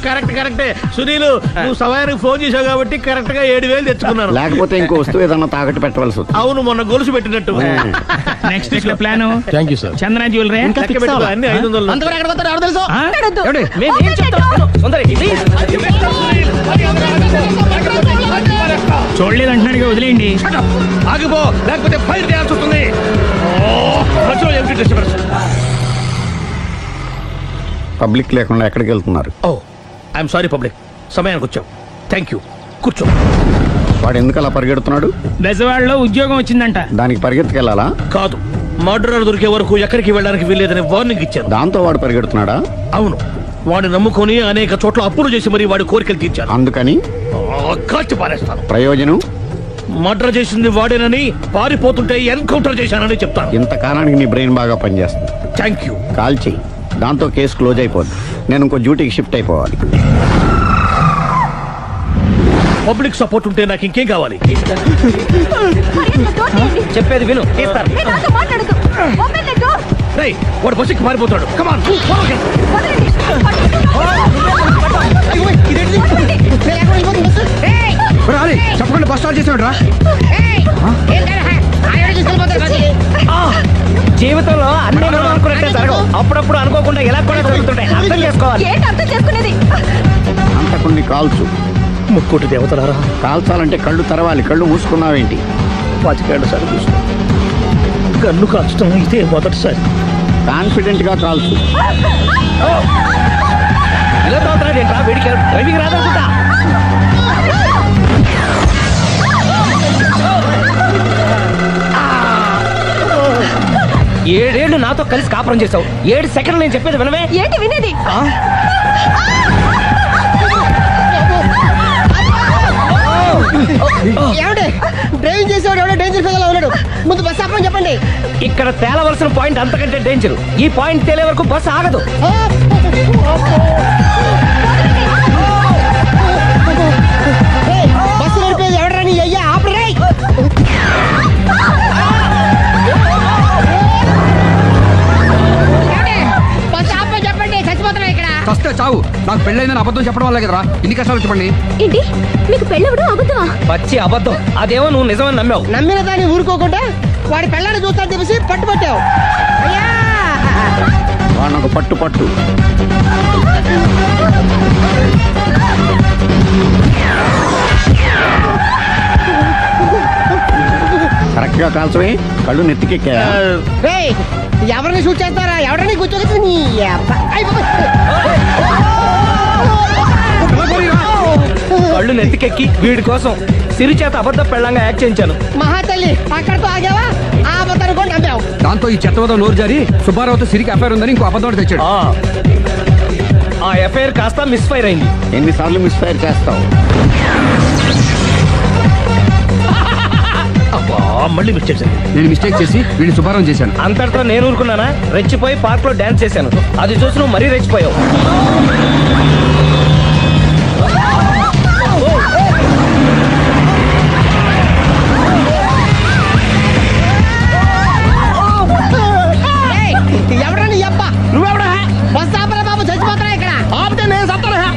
కరెక్టే సునీల్, నువ్వు సమయానికి ఫోన్ చేసావు కాబట్టి కరెక్ట్ గా 7,000 తెచ్చుకున్నాను. లేకపోతే ఇంకో వస్తువు ఏదన్నా తాకట్టు పెట్టవలసి వస్తుంది. అవును, మొన్న గొలుసు పెట్టినట్టు. Next week plan thank you sir. Chandana jewellery అన్ని 500. అంతవరకు ఎక్కడ పోతారు ఎవరు తెలుసు? చూడలేదు అంటున్నాడు, వదిలేయండి. ఆగిపో, లేకపోతే ఫైర్ చేయాల్సి వస్తుంది. పబ్లిక్ లేకుండా ఎక్కడికి వెళ్తున్నారు? ఓ ఐఎమ్ సారీ పబ్లిక్, సమయానికి వచ్చావు. థ్యాంక్ యూ, కూర్చో. వాడు ఎందుకు అలా పరిగెడుతున్నాడు? బెజవాడలో ఉద్యోగం వచ్చిందంట. దానికి పరిగెత్తుకెళ్ళాలా? కాదు, మర్డరర్ దొరికే వరకు ఎక్కడికి వెళ్ళడానికి వీల్లేదని వార్నింగ్ ఇచ్చాను. దాంతో వాడు పరిగెడుతున్నాడా? అవును, వాడిని నమ్ముకొని అనేక చోట్ల అప్పులు చేసి మరి వాడి కోరికలు తీర్చాను. అందుకని కాల్చి పారేస్తాను. ప్రయోజనం? మర్డర్ చేసింది వాడేనని, పారిపోతుంటే ఎన్కౌంటర్ చేశానని చెప్తాను. ఇంతకాలానికి నీ బ్రెయిన్ బాగా పనిచేస్తుంది. Thank you. కాల్ చెయ్యి, దాంతో కేసు క్లోజ్ అయిపోద్ది. నేను ఇంకో డ్యూటీకి షిఫ్ట్ అయిపోవాలి. పబ్లిక్ సపోర్ట్ ఉంటే నాకు ఇంకేం కావాలి? చెప్పేది విను. వాడు బస్సుకి మారిపోతాడు. కమాన్ చెప్పకుండా బస్ స్టార్ట్ చేసాడు రా. జీవితంలో అన్ని అనుకున్నట్టే జరగవు. అప్పుడప్పుడు అనుకోకుండా ఎలా కూడా జరుగుతుంటాయి. అర్థం చేసుకోవాలి. అంతకుని కాల్చు. ముక్కోటి దేవతలారా, కాల్చాలంటే కళ్ళు తెరవాలి. కళ్ళు మూసుకున్నావేంటి? 25 సార్లు చూసుకో. కన్ను కాల్చడం ఇదే మొదటిసారి. కాన్ఫిడెంట్ గా కాల్చు. ఇలా తోతున్నాడు ఏంట్రా? వీడికి డ్రైవింగ్ రాదనుకుంటా. 7 ఏళ్ళు నాతో కలిసి కాపురం చేసావు. 7 సెకండ్లు నేను చెప్పేది వినవే. ఏంటి వినేది? డ్రైవింగ్ చేసేవాడు ఎవడో డేంజర్ ఫీల్ ఉన్నాడు. ముందు బస్ ఆపమని చెప్పండి. ఇక్కడ తేలవలసిన పాయింట్ అంతకంటే డేంజర్. ఈ పాయింట్ తేలే వరకు బస్సు ఆగదు. బస్సు నడిపేది ఎవడరా నీ అయ్యా? ఆపరే. బస్ ఆపమని చెప్పండి, చచ్చిపోతున్నా ఇక్కడ. ఫస్ట్ చావు. నాకు పెళ్ళైందని అబద్ధం చెప్పడం వల్ల కదరా ఇన్ని కష్టాలు చెప్పండి. ఏంటి మీకు పెళ్ళవడం అబద్ధమా? పచ్చి అబద్ధం. అదేమో నువ్వు నిజమని నమ్మావు. నమ్మిన దాన్ని ఊరుకోకుండా వాడి పెళ్ళాన్ని చూస్తాను తెలిసి పట్టుబట్టావు. వాడినొక పట్టు. కరెక్ట్ గా కాల్చవే. కళ్ళు నెత్తికెక్కా. ఎవరిని షూట్ చేస్తారా? ఎవరిని కూర్చోవచ్చు. కళ్ళు నెత్తికెక్కి వీడి కోసం సిరి చేత అబద్ధ పెళ్ళంగా యాక్ట్ చేయించాను. మహాతల్లి అక్కడితో ఆగావా? ఆ అబద్ధాన్ని కూడా నమ్మావు. దాంతో ఈ చెత్తవదో నోరు జారి సుబ్బారావుతో సిరికి అఫైర్ ఉందని ఇంకో అబద్ధం తెచ్చాడు. ఆ ఎఫ్ఐఆర్ కాస్త మిస్ఫైర్ అయింది. ఎన్నిసార్లు మిస్ఫైర్ చేస్తావు? మళ్ళీ మిస్టేక్ చేశాను. నేను మిస్టేక్ చేసి వీడిని సుబ్బారావు చేశాను. అంతటితో నేను ఊరుకున్నానా? రెచ్చిపోయి పార్క్ లో డాన్స్ చేశాను. అది చూసి నువ్వు మరీ రెచ్చిపోయావు. ఎవడని అబ్బా? నువ్వెవడా? బస్ ఆపరా బాబు, చచ్చిపోతారా ఇక్కడ. ఆపితే నేను సత్తానా?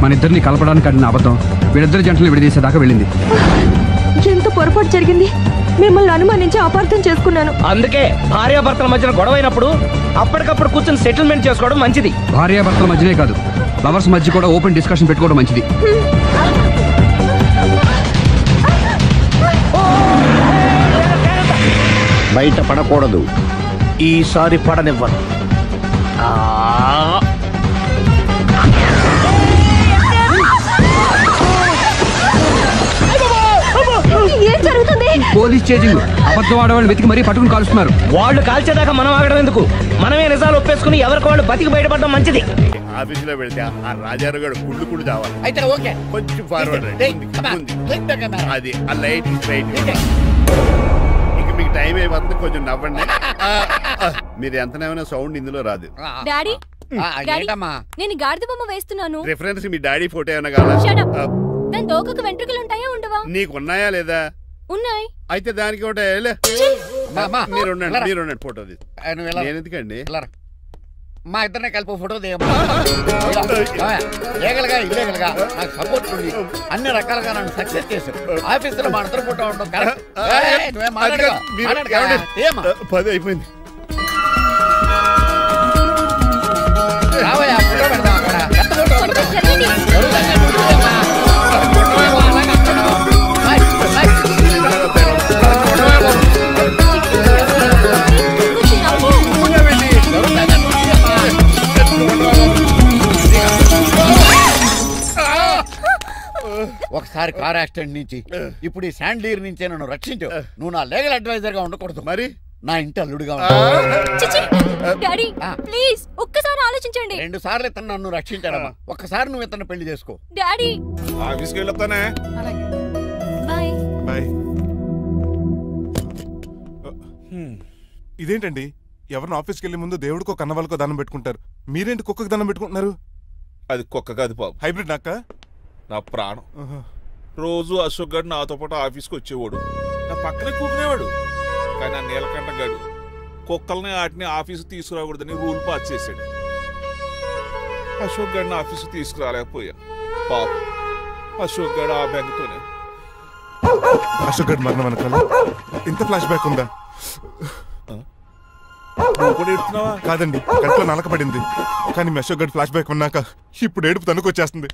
మన ఇద్దరిని కలపడానికి అడిగిన అబద్ధం వీళ్ళిద్దరి జంటలు విడదీసేదాకా వెళ్ళింది. ఎంత పొరపాటు జరిగింది. మిమ్మల్ని అనుమానించి అపార్థం చేసుకున్నాను. అందుకే భార్యాభర్తల మధ్యన గొడవ అయినప్పుడు అప్పటికప్పుడు కూర్చొని సెటిల్మెంట్ చేసుకోవడం మంచిది. భార్యాభర్తల మధ్యనే కాదు, లవర్స్ మధ్య కూడా ఓపెన్ డిస్కషన్ పెట్టుకోవడం మంచిది. బయట పడకూడదు. ఈసారి పడనివ్వను. ఏం జరుగుతుంది? Police chasing. అబద్ధం ఆడవాళ్ళు వెతికి మరీ పట్టుకుని కాలుస్తున్నారు. వాళ్ళు కాల్చేదాకా మనం ఆగడం ఎందుకు? మనమే నిజాలు ఒప్పేసుకుని ఎవరికి వాళ్ళు బతికి బయటపడడం మంచిది. ఆఫీసులో వెళ్తే ఆ రాజారు గారు కుళ్ళు చావాలి. అయితే ఓకే, కొంచెం ఫార్వర్డ్ అది ఆ లైట్ స్ట్రైట్. ఇక మీకు టైం అయిపోతుంది, కొంచెం నవ్వండి. మీరు ఎంతనేమైనా సౌండ్ ఇందులో రాదు. డాడీ నేను గాడిద బొమ్మ వేస్తున్నాను. రిఫరెన్స్ మీ డాడీ ఫోటో ఏమైనా కావాలా? దాని దోకకు వెంట్రుకలు ఉంటాయా ఉండవా? నీకున్నాయా లేదా? ఉన్నాయి. అయితే దానికి ఒకటే మీరు ఉండండి ఫోటో తీసి. నేను ఎందుకండి మా ఇద్దరినే కలిపి ఫోటో దిగలుగా ఇల్లేగలుగా నాకు సపోర్ట్ ఉంది. అన్ని రకాలుగా నన్ను సక్సెస్ చేశారు. ఆఫీసులో మా ఇద్దరు ఫోటో ఉండడం కరెక్ట్. 10 అయిపోయింది. రావయ్యా ఫోటో పెడదాం అక్కడ. ఒకసారి కార్ యాక్సిడెంట్ నుంచి ఇప్పుడు ఈ శాండ్లీర్ నుంచే నన్ను రక్షించు. నువ్వు నా లీగల్ అడ్వైజర్ గా ఉండకూడదు, మరి నా ఇంటి అల్లుడుగా డాడీ ప్లీజ్ ఒక్కసారి ఆలోచించండి. 2 సార్లు ఇతను నన్ను రక్షించాడమ్మా. ఒక్కసారి నువ్వు ఇతను పెళ్లి చేసుకో. డాడీ ఆఫీస్కి వెళ్ళొస్తానే. Bye bye. ఇదేంటండి, ఎవరిని ఆఫీస్కి వెళ్ళే ముందు దేవుడికో కన్నవాళ్ళకో దండం పెట్టుకుంటారు, మీరేంటి కుక్కకు దండం పెట్టుకుంటున్నారు? అది కుక్క కాదు బాబు, హైబ్రిడ్ నాక నా ప్రాణం. రోజు అశోక్ గడు నాతో పాటు ఆఫీస్కి వచ్చేవాడు, నా పక్కనే కూకునేవాడు. కానీ ఆ నీలకంఠ గడు కుక్కల్ని వాటిని ఆఫీసు తీసుకురాకూడదని రూల్ పాస్ చేశాడు. అశోక్ గడిని ఆఫీసు తీసుకురాలేకపోయా. పాప అశోక్ గడు ఆ బెంగతోనే. అశోక్ గడ్ మరణం వెనకాల ఇంత ఫ్లాష్ బ్యాక్ ఉందా? కాదండి, కంట్లో నలకబడింది. కానీ మీ అశోక్ గడ్ ఫ్లాష్ బ్యాక్ ఉన్నాక ఇప్పుడు ఏడుపు తనుకొచ్చేస్తుంది.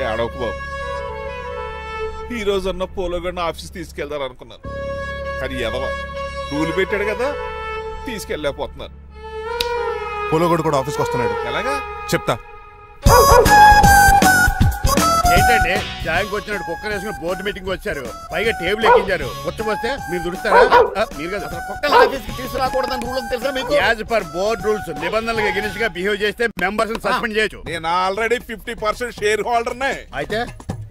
ఏడవకు బాబు, ఈ రోజు అన్న పోలో గడిని ఆఫీస్ తీసుకెళ్దారు అనుకున్నాను. కానీ ఎదవ రూల్ పెట్టాడు కదా, తీసుకెళ్ళలేకపోతున్నాను. పోలోగోడు కూడా ఆఫీస్కి వస్తున్నాడు. ఎలాగా చెప్తా. ఏంటండి జాయింగ్ వచ్చినట్టు కుక్కర్ వేసుకుని బోర్డు మీటింగ్ వచ్చారు, పైగా టేబుల్ ఎక్కించారు. వస్తే మీరు దుడుస్తారా? మీరు కదా అసలు కుక్కల ఆఫీస్ కి తీసుకురాకూడదని రూల్ తెలుసా మీకు? యాజ్ పర్ బోర్డ్ రూల్స్ నిబంధనలకు ఎగనిస్ట్ గా బిహేవ్ చేస్తే మెంబర్స్ సస్పెండ్ చేయొచ్చు. నేను ఆల్రెడీ 50% షేర్ హోల్డర్నే. అయితే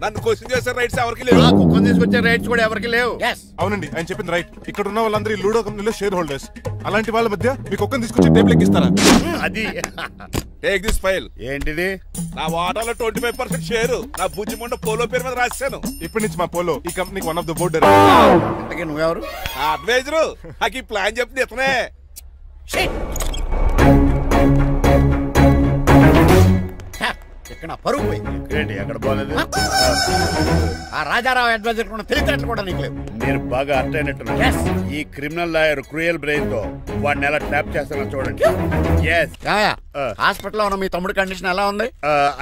నన్ను క్వశ్చన్ చేసే రైట్స్ ఎవరికి లేవు. కుక్కను తీసుకొచ్చే రైట్స్ కూడా ఎవరికి లేవు. అవునండి, ఆయన చెప్పింది రైట్. ఇక్కడ ఉన్న వాళ్ళందరూ లూడో కంపెనీలో షేర్ హోల్డర్స్. అలాంటి వాళ్ళ మధ్య మీ కుక్కను తీసుకొచ్చి టేబుల్ ఎక్కిస్తారా? అది టేక్ దిస్ ఫైల్. ఏంటిది? నా వాటాలో 25% షేరు నా బుజ్జిమండ పోలో పేరు మీద రాశాను. ఇప్పటి నుంచి మా పోలో ఈ కంపెనీకి వన్ ఆఫ్ ద బోర్డ్. ఇంతకీ నువ్వెవరు? అడ్వైజరు. నాకు ఈ ప్లాన్ చెప్పింది ఇతనే. ఇక్కడ పరుగు ఏంటి ఎక్కడ పోలేదు? ఆ రాజారావు అడ్వైజర్ కూడా తెలియటట్లు కూడా నీకు లేవు. మీరు బాగా అర్థ అయినట్టున్నారు. ఈ క్రిమినల్ లాయర్ క్రూయల్ బ్రెయిన్ తో వాడిని ఎలా ట్యాప్ చేస్తానో చూడండి. హాస్పిటల్లో ఉన్న మీ తమ్ముడు కండిషన్ ఎలా ఉంది?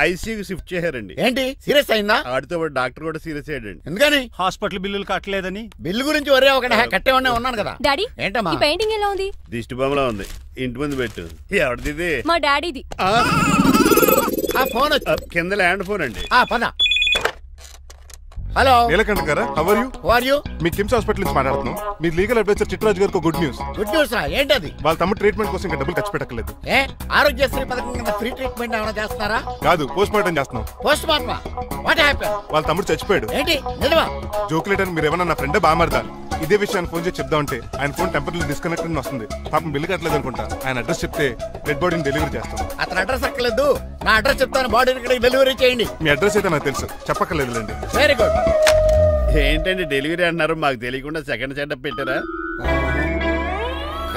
ఐసీయూకి షిఫ్ట్ చేశారండి. ఏంటి సీరియస్ అయిందా? ఆడితో డాక్టర్ కూడా సీరియస్ అయ్యాడండి. ఎందుకని? హాస్పిటల్ బిల్లులు కట్టలేదని. బిల్లు గురించి ఒరే ఒకటి కట్టేవాడినే ఉన్నాను కదా. డాడీ ఏంటమ్మా ఈ పెయింటింగ్ ఎలా ఉంది? దిష్టి బొమ్మలా ఉంది. ఇంటి ముందు పెట్టు. ఎవరిది? మా డాడీది. ఆ ఫోన్ కింద ల్యాండ్ ఫోన్ అండి. పద. హలో నీలకంఠ గారా, how are you? How are you? మీ కిమ్స్ హాస్పిటల్ నుంచి మాట్లాడుతున్నాం. మీ లీగల్ అడ్వైజర్ చిట్రాజు గారికి గుడ్ న్యూస్. గుడ్ న్యూస్ రా? ఏంటది? వాళ్ళ తమ్ముడు ట్రీట్మెంట్ కోసం ఇంకా డబ్బులు ఖర్చు పెట్టలేదు. ఆరోగ్యశ్రీ పథకం కింద ఫ్రీ ట్రీట్మెంట్ ఏమైనా చేస్తున్నారా? కాదు, పోస్ట్ మార్టం చేస్తున్నాం. Post mortem? What happen? వాళ్ళ తమ్ముడు చచ్చిపోయాడు. ఏంటి నిజమా? జోకులేట్ అని మీరు ఏమన్నా నా ఫ్రెండ్ బామర్దా? ఇదే విషయాన్ని ఫోన్ చేసి చెప్దామంటే ఆయన ఫోన్ టెంపరీ డిస్కనెక్ట్ అని వస్తుంది. పాపం బిల్లు కట్టలేదు అనుకుంటా. ఆయన అడ్రస్ చెప్తే డెడ్ బాడీని డెలివరీ చేస్తాం. అతను అడ్రస్ అక్కర్లేదు, నా అడ్రస్ చెప్తాను, బాడీని ఇక్కడికి డెలివరీ చేయండి. మీ అడ్రస్ అయితే నాకు తెలుసు, చెప్పక్కర్లేదులేండి. Very good. ఏంటండి డెలివరీ అన్నారు, మాకు తెలియకుండా సెకండ్ సెటప్ పెట్టారా?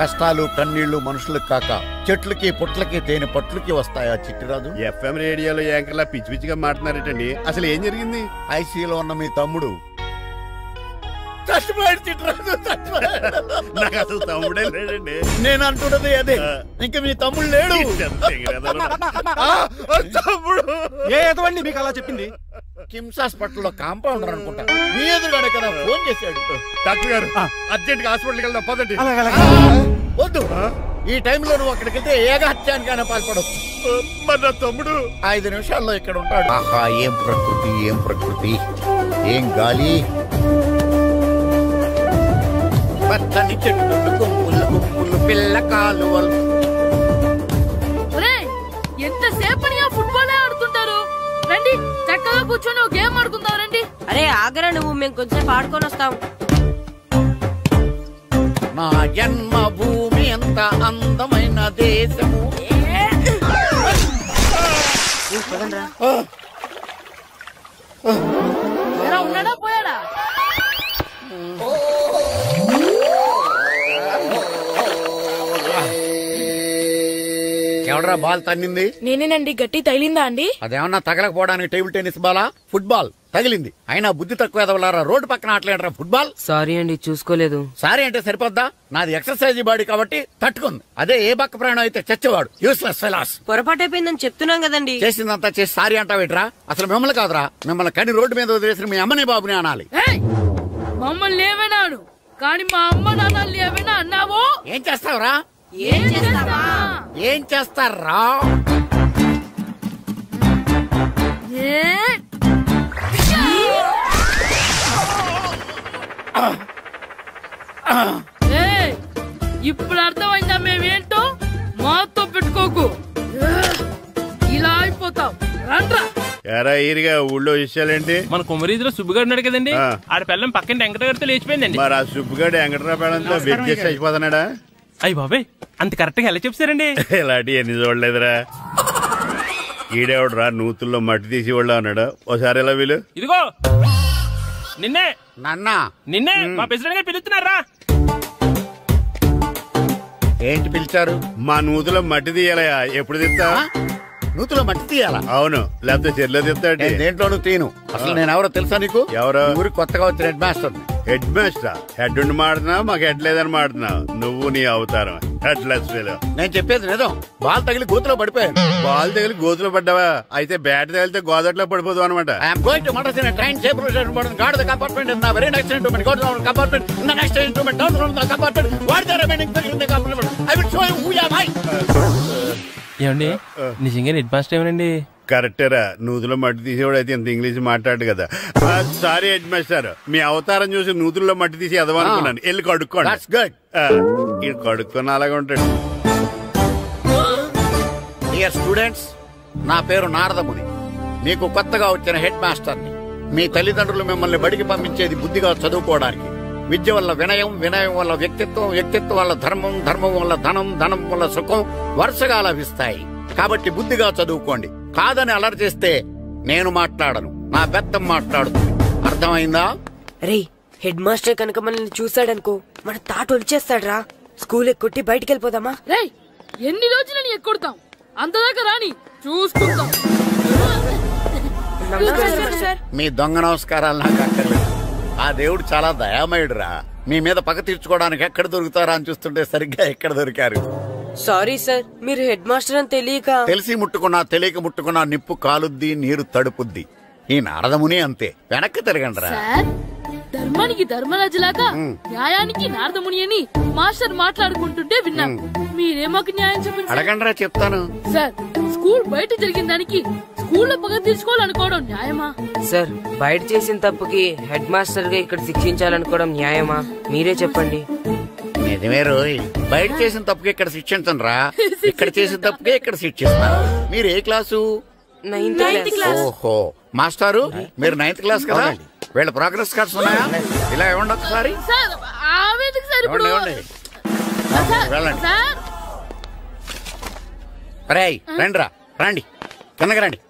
కష్టాలు కన్నీళ్లు మనుషులకు కాక చెట్లకి పుట్లకి తేనె పట్లకి వస్తాయా చిట్టిరాజు? ఎఫ్ఎం రేడియోలో యాంకర్లా పిచ్చి పిచ్చిగా మాట్లాడారేటండి. అసలు ఏం జరిగింది? ఐసీయూలో ఉన్న మీ తమ్ముడు చచ్చిపోయాడు చిట్రాజు, చచ్చిపోయాడు. నాకు అసలు తమ్ముడే లేడండి. నేను అంటున్నది అదే, ఇంకా మీ తమ్ముడు లేడు. తమ్ముడు ఏ ఎదవండి మీకు అలా చెప్పింది? కిమ్స్ హాస్పిటల్లో కాంపౌండర్ అనుకుంటా, మీ ఎదురుగానే కదా ఫోన్ చేశాడు. డాక్టర్ గారు అర్జెంట్ గా హాస్పిటల్కి వెళ్దాం పదండి. వద్దు, ఈ టైంలో నువ్వు అక్కడికి వెళ్తే ఏకహత్యానికైనా పాల్పడవచ్చు. మరి నా తమ్ముడు 5 నిమిషాల్లో ఇక్కడ ఉంటాడు. ఆహా, ఏం ప్రకృతి, ఏం ప్రకృతి, ఏం గాలి, పచ్చని చెట్లు, గుంపులు గుంపులు పిల్ల కాలువలు. ఎంతసేపని ఆ ఫుట్బాల్ ఆడుతుంటారు? రండి చక్కగా కూర్చొని ఒక గేమ్ ఆడుకుందాం రండి. అరే ఆగరా నువ్వు, మేము కొంచెం ఆడుకొని వస్తాం. నా జన్మభూమి ఎంత అందమైన దేశము. ఉన్నాడా పోయాడా? ఎవడరా బాల్ తన్నింది? నేనేనండి. గట్టి తగిలిందా అండి? అదేమన్నా తగలకపోవడానికి టేబుల్ టెన్నిస్ బాలా, ఫుట్బాల్ తగిలింది. అయినా బుద్ధి తక్కువ ఎదవలారా, రోడ్డు పక్కన ఆటలేడరా ఫుట్బాల్. సారీ అండి, చూసుకోలేదు. సారీ అంటే సరిపోద్దా? నాది ఎక్సర్సైజ్ బాడీ కాబట్టి తట్టుకుంది. అదే ఏ బక్క ప్రాణం అయితే చచ్చేవాడు. Useless fellas. పొరపాటు అయిపోయిందని చెప్తున్నాం కదండి. చేసిందంతా చేసి సారీ అంటావేట్రా? అసలు మిమ్మల్ని కాదురా, మిమ్మల్ని కని రోడ్డు మీద వదిలేసిన మీ అమ్మని బాబుని అనాలి. మమ్మల్ని లేవనాడు కానీ మా అమ్మ నాన్న లేవనా అన్నావు. ఏం చేస్తావురా? ఏం చేస్తావా? ఏం చేస్తారా? ఇప్పుడు అర్థమైందా మేమేంటో? మాతో పెట్టుకోకు, ఇలా అయిపోతావు. రండ్రా. ఎరా ఈరిగా ఊళ్ళో విషయాలేంటి? మన కుమరీధిలో సుబ్బుగాడు ఉన్నాడు కదండి, ఆడ పిల్లం పక్కన వెంకటగారితో లేచిపోయిందండి. మరి ఆ సుబ్బుగాడు వెంకటరావు పిల్లంతో వెయిట్ చేసి అయిపోతున్నాడా? అయ్యి బాబాయ్, అంత కరెక్ట్ గా ఎలా చెప్తారండి? ఇలాంటి ఎన్ని చూడలేదురా. ఈడేవడరా నూతుల్లో మట్టి తీసి వాళ్ళు అన్నాడు. ఓసారి ఎలా వీలు? ఇదిగో నిన్నే నిన్నే మా ప్రెసిడెంట్ గారు పిలుస్తున్నారా? ఏంటి పిలిచారు? మా నూతులో మట్టి తీయాలయా. ఎప్పుడు తీస్తా? నూతులో మట్టి తీయాలా? అవును, లేకపోతే చెర్లో తీస్తాడు. దేంట్లోనూ తీను. అసలు నేను ఎవరో తెలుసా నీకు? ఎవరో? ఊరికి కొత్తగా వచ్చిన head master. Head master? Head ఉండి మాడుతున్నావు, మాకు హెడ్ లేదని మాడుతున్నావు. నువ్వు నీ అవతారం హెడ్ లెస్ ఫెలో. నేను చెప్పేది నిజం. బాల్ తగిలి గోతులో పడిపోయాను. బాల్ తగిలి గోతులో పడ్డావా? అయితే బ్యాట్ తగిలితే గోదట్లో పడిపోదు అనమాట. Train guard the compartment in the very next instrument. Go to the compartment in the next instrument. Down from the compartment. What the remaining thing in the compartment? I will show you who you are. ఏమండి నిజంగా హెడ్ మాస్టర్ ఏమనండి? కరెక్టరా, నూతులో మట్టి తీసేవాడు అయితే ఇంత ఇంగ్లీష్ మాట్లాడు కదా. సారీ హెడ్ మాస్టర్, మీ అవతారం చూసి నూతుల్లో మట్టి తీసి ఎదవనుకున్నాను. వెళ్ళి కడుక్కోండి. ఇది కడుక్కొని అలాగే ఉంటాడు. డియర్ స్టూడెంట్స్, నా పేరు నారదముని. మీకు కొత్తగా వచ్చిన హెడ్ మాస్టర్ని. మీ తల్లిదండ్రులు మిమ్మల్ని బడికి పంపించేది బుద్ధిగా చదువుకోవడానికి. విద్య వల్ల వినయం, వినయం వల్ల వ్యక్తిత్వం, వ్యక్తిత్వం వల్ల ధర్మం, ధర్మం వల్ల ధనం, ధనం వల్ల సుఖం వరుసగా లభిస్తాయి. కాబట్టి బుద్ధిగా చదువుకోండి. కాదని అలర్ చేస్తే నేను మాట్లాడను, నా బెత్తం మాట్లాడుతుంది. అర్థమైందా? రే, హెడ్ మాస్టర్ కనుక మనల్ని చూసాడనుకో మన తాట వచ్చేస్తాడ్రా. స్కూల్ ఎక్కొట్టి బయటికి వెళ్ళిపోదామా? రే, ఎన్ని రోజులని ఎక్కొడతాం? అంతదాకా రాని చూసుకుంటాం. మీ దొంగ నమస్కారాలు నాకు అక్కర్లేదు. ఆ దేవుడు చాలా దయామయుడురా. మీ మీద పగ తీర్చుకోవడానికి ఎక్కడ దొరుకుతారా అని చూస్తుంటే సరిగ్గా ఎక్కడ దొరికారు. సారీ సార్, మీరు హెడ్ మాస్టర్ అని తెలియక. తెలిసి ముట్టుకున్నా తెలియక ముట్టుకున్నా నిప్పు కాలుద్ది, నీరు తడుపుద్ది. ఈ నారదముని అంతే. వెనక్కి తిరగండిరా. ధర్మానికి ధర్మరాజులాగా న్యాయానికి నారదముని అని మాస్టర్ మాట్లాడుకుంటుంటే విన్నాం. మీరేమాకు న్యాయం చెప్పండి. అడగండిరా, చెప్తాను. సార్, స్కూల్ బయట జరిగిన దానికి స్కూల్లో పగ తీర్చుకోవాలనుకోవడం న్యాయమా? సార్, బయట చేసిన తప్పుకి హెడ్ మాస్టర్ గా ఇక్కడ శిక్షించాలనుకోవడం న్యాయమా? మీరే చెప్పండి. నిజమే రోయ్, బయట చేసిన తప్పుకి ఇక్కడ శిక్షించను రా. ఇక్కడ చేసిన తప్పుకే ఇక్కడ శిక్షిస్తాను. మీరు ఏ క్లాసు? 9th class. ఓహో, మాస్టారు మీరు 9th క్లాస్ కదా? వీళ్ళ ప్రోగ్రెస్ కార్డ్స్ ఉన్నాయా? ఇలా ఇవ్వండి ఒకసారి. వెళ్ళండి. రేయ్, రండిరా, రండి, కిందకి రండి.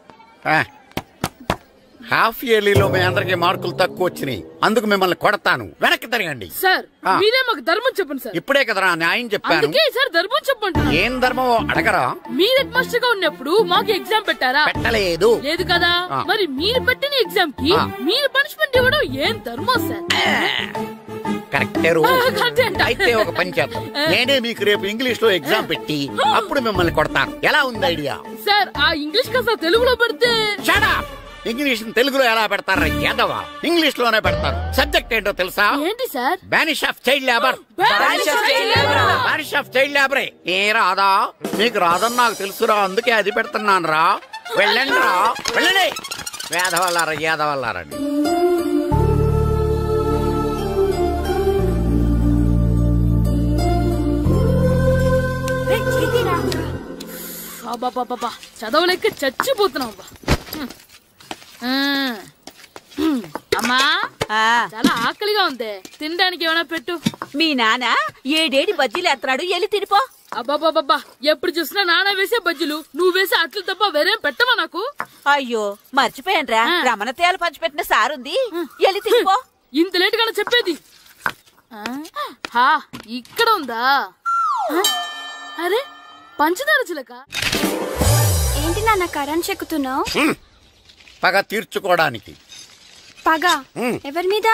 హాఫ్ ఇయర్లీలో మీ అందరికి మార్కులు తక్కువ వచ్చినాయి. అందుకు మిమ్మల్ని కొడతాను. వెనక్కి తిరగండి. సార్, మీరే మాకు ధర్మం చెప్పండి సార్. ఇప్పుడే కదరా న్యాయం చెప్పాను. సార్, ధర్మం చెప్పండి. ఏం ధర్మమో అడగరా? మీరు హెడ్ మాస్టర్ గా ఉన్నప్పుడు మాకు ఎగ్జామ్ పెట్టారా? పెట్టలేదు. లేదు కదా? మరి మీరు పెట్టిన ఎగ్జామ్ కి మీరు పనిష్మెంట్ ఇవ్వడం ఏం ధర్మం సార్? కరెక్టే అయితే ఒక పని చేద్దాం, నేనే మీకు రేపు ఇంగ్లీష్ లో ఎగ్జామ్ పెట్టి అప్పుడు మిమ్మల్ని కొడతాను. ఎలా ఉంది ఐడియా? సార్ ఆ ఇంగ్లీష్ కాస్త తెలుగులో పెడితే. ఇంగ్లీష్ తెలుగులో ఎలా పెడతారా యాదవా? ఇంగ్లీష్ లోనే పెడతారు. సబ్జెక్ట్ ఏంటో తెలుసా? ఏంటి sir? Banish of child labour. Banish of child లేబరే. ఏ రాదా? మీకు రాదని నాకు తెలుసురా, అందుకే అది పెడుతున్నాను రా. వెళ్ళండి రా, వెళ్ళండి. వేదవల్లారా యాదవల్లారండి. బాబా చదవలేక చచ్చిపోతున్నావు. అమ్మా చాలా ఆకలిగా ఉంది, తినడానికి ఏమైనా పెట్టు. మీ నాన్న ఏడేడి బజ్జీలు ఎత్తాడు, ఎల్లి తినిపో. అబ్బాబాబా ఎప్పుడు చూసినా నాన్న వేసే బజ్జీలు, నువ్వు వేసే అట్లు తప్ప వేరేం పెట్టవా నాకు? అయ్యో మర్చిపోయానురా, రమణ తేలు పంచిపెట్టిన సారుంది, ఎల్లి తినిపో. ఇంత లేట్ గా చెప్పేది. ఇక్కడ ఉందా? అరే పంచదార చిలక. ఏంటి నాన్న కరెంట్ చెక్కుతున్నావు? పగ తీర్చుకోవడానికి. పగ ఎవరి మీద?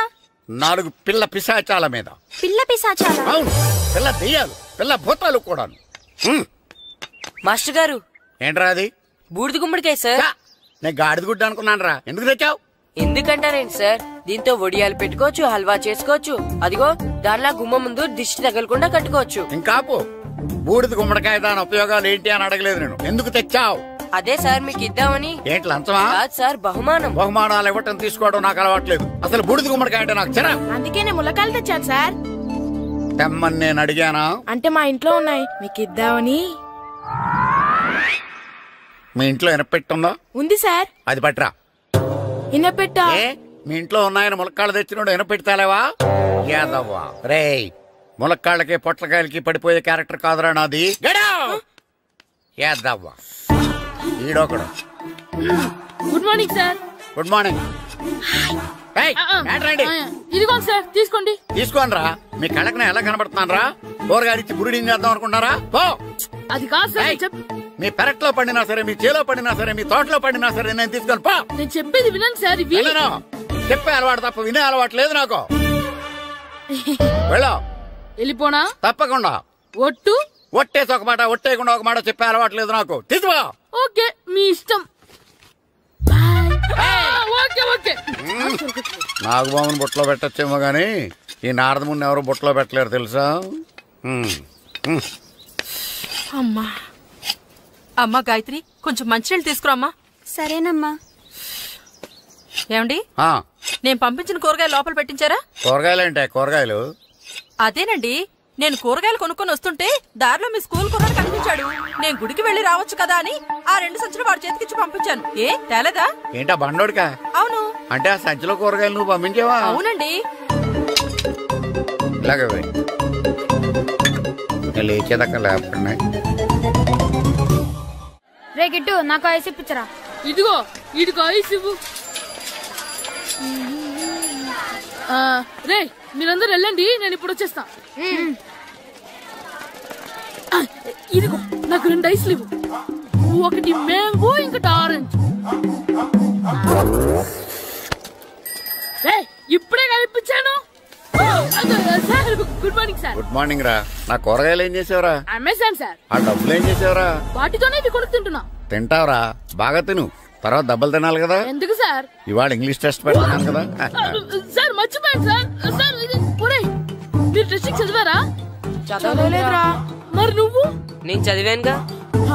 4 పిల్ల పిశాచాల మీద. పిల్ల పిశాచాల? అవును, పిల్ల దెయ్యాలు, పిల్ల భూతాలు కూడా. మాస్టర్ గారు ఏంట్రా అది? బూడిద గుమ్మడికాయ సార్. నేను గాడిద గుడ్డ అనుకున్నాను రా. ఎందుకు తెచ్చావు? ఎందుకంటారేంటి సార్, దీంతో వడియాలు పెట్టుకోవచ్చు, హల్వా చేసుకోవచ్చు. అదిగో దానిలా గుమ్మ ముందు దిష్టి తగలకుండా కట్టుకోవచ్చు. ఇంకాపు బూడిద గుమ్మడికాయ దాని ఉపయోగాలు ఏంటి అని అడగలేదు నేను. ఎందుకు తెచ్చావు? అదే సార్ మీకు ఇద్దామని. ఏంటి లంచమా? సార్ బహుమానం. బహుమానాలు ఇవ్వటం తీసుకోవడం నాకు అలవాట్లేదు. అసలు బూడిద గుమ్మడికాయ అంటే నాకు చిరా. అందుకే నేను ములకాయలు తెచ్చాను సార్. తెమ్మని నేను అడిగానా? అంటే మా ఇంట్లో ఉన్నాయి, మీకు ఇద్దామని. మీ ఇంట్లో ఎనపెట్టుందా? ఉంది సార్. అది పట్రా. ఇనపెట్టా? మీ ఇంట్లో ఉన్నాయని ములక్కాళ్ళు తెచ్చినోడు ఎనపెడతాలేవా? యాదవ్వా రే, ములక్కాళ్ళకి పొట్లకాయలకి పడిపోయే క్యారెక్టర్ కాదురా నాది. యాదవ్వా ఈడొకడు. Good morning sir. Good morning. ఇదిగోండి సార్, తీసుకోండి. తీసుకోండి రా. మీ కళ్ళకి ఎలా కనబడుతున్నాను రా? కూరగాయలిచ్చి బురిడింగ్ చేద్దాం అనుకుంటారా? అది కాదు సార్. మీ పెరట్లో పండినా సరే, మీ చేలో పండినా సరే, మీ తోటలో పండినా సరే నేను తీసుకొని పో. నేను చెప్పేది వినండి సార్. చెప్పే అలవాటు తప్ప వినే అలవాటు లేదు నాకు. వెళ్ళో. వెళ్ళిపోనా? తప్పకుండా. ఒట్టు? ఒట్టేసి ఒక మాట, ఒట్టేయకుండా ఒక మాట చెప్పే అలవాటు లేదు నాకు. తీసుకో. ఓకే, మీ ఇష్టం. నాగబాబుని బుట్టలో పెట్టచ్చేమో గాని ఈ నారదముని ఎవరు బుట్టలో పెట్టలేరు తెలుసా? అమ్మా అమ్మా గాయత్రి, కొంచెం మంచినీళ్ళు తీసుకురామ్మా. సరేనమ్మా. ఏమండి, నేను పంపించిన కూరగాయలు లోపల పెట్టించారా? కూరగాయలు అంటే కూరగాయలు? అదేనండి, నేను కూరగాయలు కొనుక్కొని వస్తుంటే దారిలో మీ స్కూల్ కుర్రాడు కనిపించాడు. నేను గుడికి వెళ్లి రావచ్చు కదా అని ఆ 2 సంచులు వాడి చేతికిచ్చి పంపించాను. ఏ తేలేదా? ఏంటా బండోడికా? అవును. అంటే ఆ సంచిలో కూరగాయలు నువ్వు పంపించావా? అవునండి. ఇలాగే లేచేదాకా లేకుండా. రే గిట్టు, నాకు ఐస్ ఇప్పించరా. ఇదిగో ఇదిగో ఐస్ ఇవ్వు. రే మీరందరూ వెళ్ళండి, నేను ఇప్పుడు వచ్చేస్తా. ఇదిగో నాకు 2 ఐస్లు ఇవ్వు. ఒకటి మ్యాంగో, ఇంకటి ఆరెంజ్. ఇప్పుడే కనిపించాను. Good morning sir. Good morning రా. నా కూరగాయలు ఏం చేసావురా? Amazon sir. ఆ డబ్బులు ఏం చేసావురా? వాటితోనే ఇవి కొనుక్కు తింటున్నా. తింటావురా, బాగా తిను. తర్వాత డబ్బులు తినాలి కదా. ఎందుకు సార్? ఇవాళ ఇంగ్లీష్ టెస్ట్ పెడతాను కదా. సార్ మర్చిపోయాను సార్. సార్ మీరు టెస్టింగ్ చదివారా? చదవలేదురా. మరి నువ్వు? నేను చదివానుగా.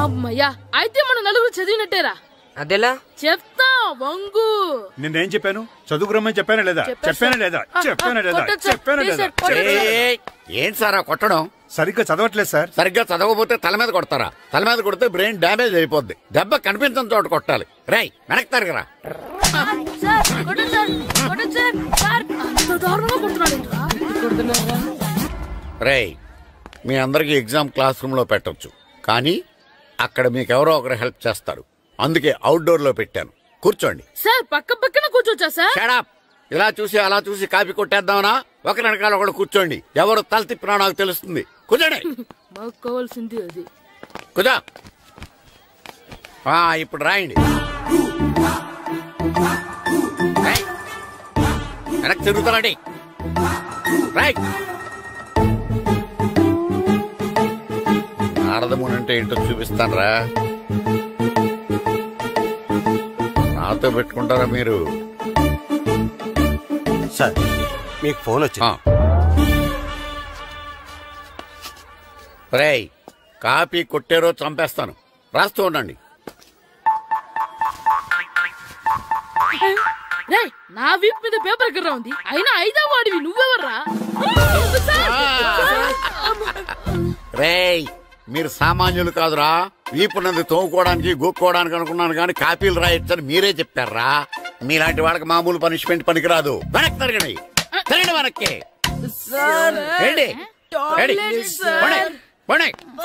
అమ్మయ్యా, అయితే మన నలుగురు చదివినట్టేరా. అదెలా? చెప్తా వంగు. నేనేం చెప్పాను? చదువుకురమ్మని చెప్పానా లేదా? చెప్పానా లేదా? చెప్పానా లేదా? చెప్పానా లేదా? ఏంటి సార్ కొట్టడం? సరిగ్గా చదవట్లేదు సార్. సరిగ్గా చదవకపోతే తల మీద కొడతారా? తల మీద కొడితే బ్రెయిన్ డ్యామేజ్ అయిపోద్ది. దెబ్బ కనిపించిన చోట కొట్టాలి. రై వెనక్కి తరగరా. రై మీ అందరికి ఎగ్జామ్ క్లాస్ రూమ్ లో పెట్టొచ్చు, కానీ అక్కడ మీకెవరో ఒకరు హెల్ప్ చేస్తారు. అందుకే అవుట్డోర్ లో పెట్టాను. కూర్చోండి. సార్ పక్క పక్కన కూర్చోచ్చా సార్? Shut up. ఇలా చూసి అలా చూసి కాపీ కొట్టేద్దామనా? ఒకరి వెనకాల ఒకడు కూర్చోండి. ఎవరు తల తిప్పినా నాకు తెలుస్తుంది. కూర్చోండి. మాకు కావాల్సింది అది. కూర్చో. ఇప్పుడు రాయండి. వెనక్కి తిరుగుతారండి. రైట్. నారదముని అంటే ఏంటో చూపిస్తానరా. నాతో పెట్టుకుంటారా మీరు? సార్ మీకు ఫోన్ వచ్చింది. రేయ్, కాపీ కొట్టారో చంపేస్తాను. రాస్తూ ఉండండి. రేయ్, నా వీప్ మీద పేపర్ ఎక్కడ ఉంది? అయినా 5వ వాడివి నువ్వెవర్రా? రేయ్, మీరు సామాన్యులు కాదురా. వీపునంది తోముకోవడానికి గోక్కోవడానికి అనుకున్నాను కానీ కాపీలు రాయొచ్చని మీరే చెప్పారా. మీలాంటి వాళ్ళకి మామూలు పనిష్మెంట్ పనికిరాదు. వెనక్కి తిరగండి, తిరగండి వెనక్కి.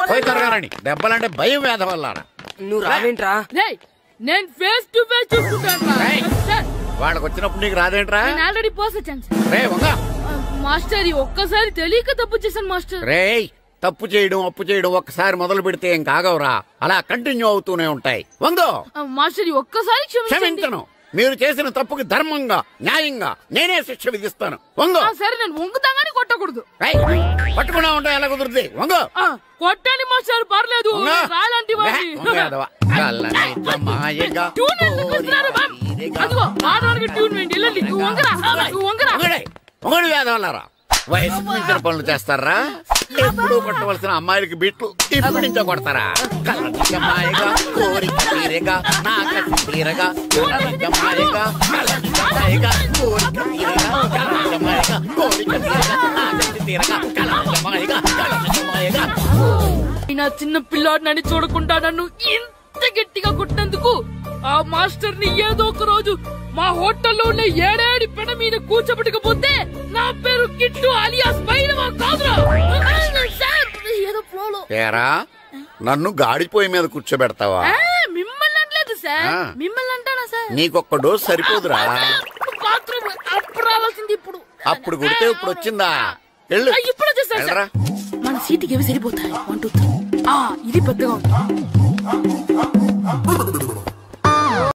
పోయి తిరగారండి. దెబ్బలంటే భయం వేద వల్ల. నువ్వు రావేంట్రా? నేను ఫేస్ టు ఫేస్ చూసుకుంటాను. వాళ్ళకి వచ్చినప్పుడు నీకు రాదేంట్రా? నేను ఆల్రెడీ పోస్ వచ్చాను మాస్టర్. ఒక్కసారి తెలియక తప్పు చేశాను మాస్టర్. రేయ్, తప్పు చేయడం అప్పు చేయడం ఒక్కసారి మొదలు పెడితే ఏం కాగవరా. అలా కంటిన్యూ అవుతూనే ఉంటాయి. వందో మాస్టర్, ఒక్కసారి క్షమించను. మీరు చేసిన తప్పుకి ధర్మంగా న్యాయంగా నేనే శిక్ష విధిస్తాను. వంగో. సరే, నేను వంగుతాగానే కొట్టకూడదు. పట్టుకున్నా ఉంటా ఎలా కుదురుతుంది? వంగో. కొట్టండి మాస్టర్, పర్లేదు. రాలాంటి ట్యూన్ వేయండి. వేదవల్లారా, వయసుకు మించిన పనులు చేస్తారా? ఎప్పుడు కొట్టవలసిన అమ్మాయిలకి బిట్లు ఇప్పుడు నుంచో కొడతారా? కలనిజమాయగా కోరిక తీరగా నా కసి తీరగా కలనిజమాయగా కలనిజమాయగా కోరిక తీరగా కలనిజమాయగా కోరిక తీరగా నా కసి తీరగా కలనిజమాయగా కలనిజమాయగా. నా చిన్న పిల్లాడినని చూడకుండా నన్ను ఇంత గట్టిగా కొట్టినందుకు ఆ మాస్టర్ ని ఏదో ఒక రోజు మా హోటల్లో ఉన్న 7 పెడ మీద కూర్చోబెట్టకపోతే నా పేరు కిట్టు అలియాస్ బైరవా కాదురా. ఏదో ఫ్లోలో నన్ను గాడిపోయి మీద కూర్చోబెడతావా? మిమ్మల్ని అనలేదు సార్, మిమ్మల్ని అంటానా సార్? నీకొక్క డోస్ సరిపోదురా. బాత్రూమ్ అప్పుడు రావాల్సింది ఇప్పుడు. అప్పుడు కొడితే ఇప్పుడు వచ్చిందా? ఇప్పుడు వచ్చేసారు సార్. మన సీటుకి ఏవి సరిపోతాయి? 1 2 3. ఇది పెద్దగా ఉంది.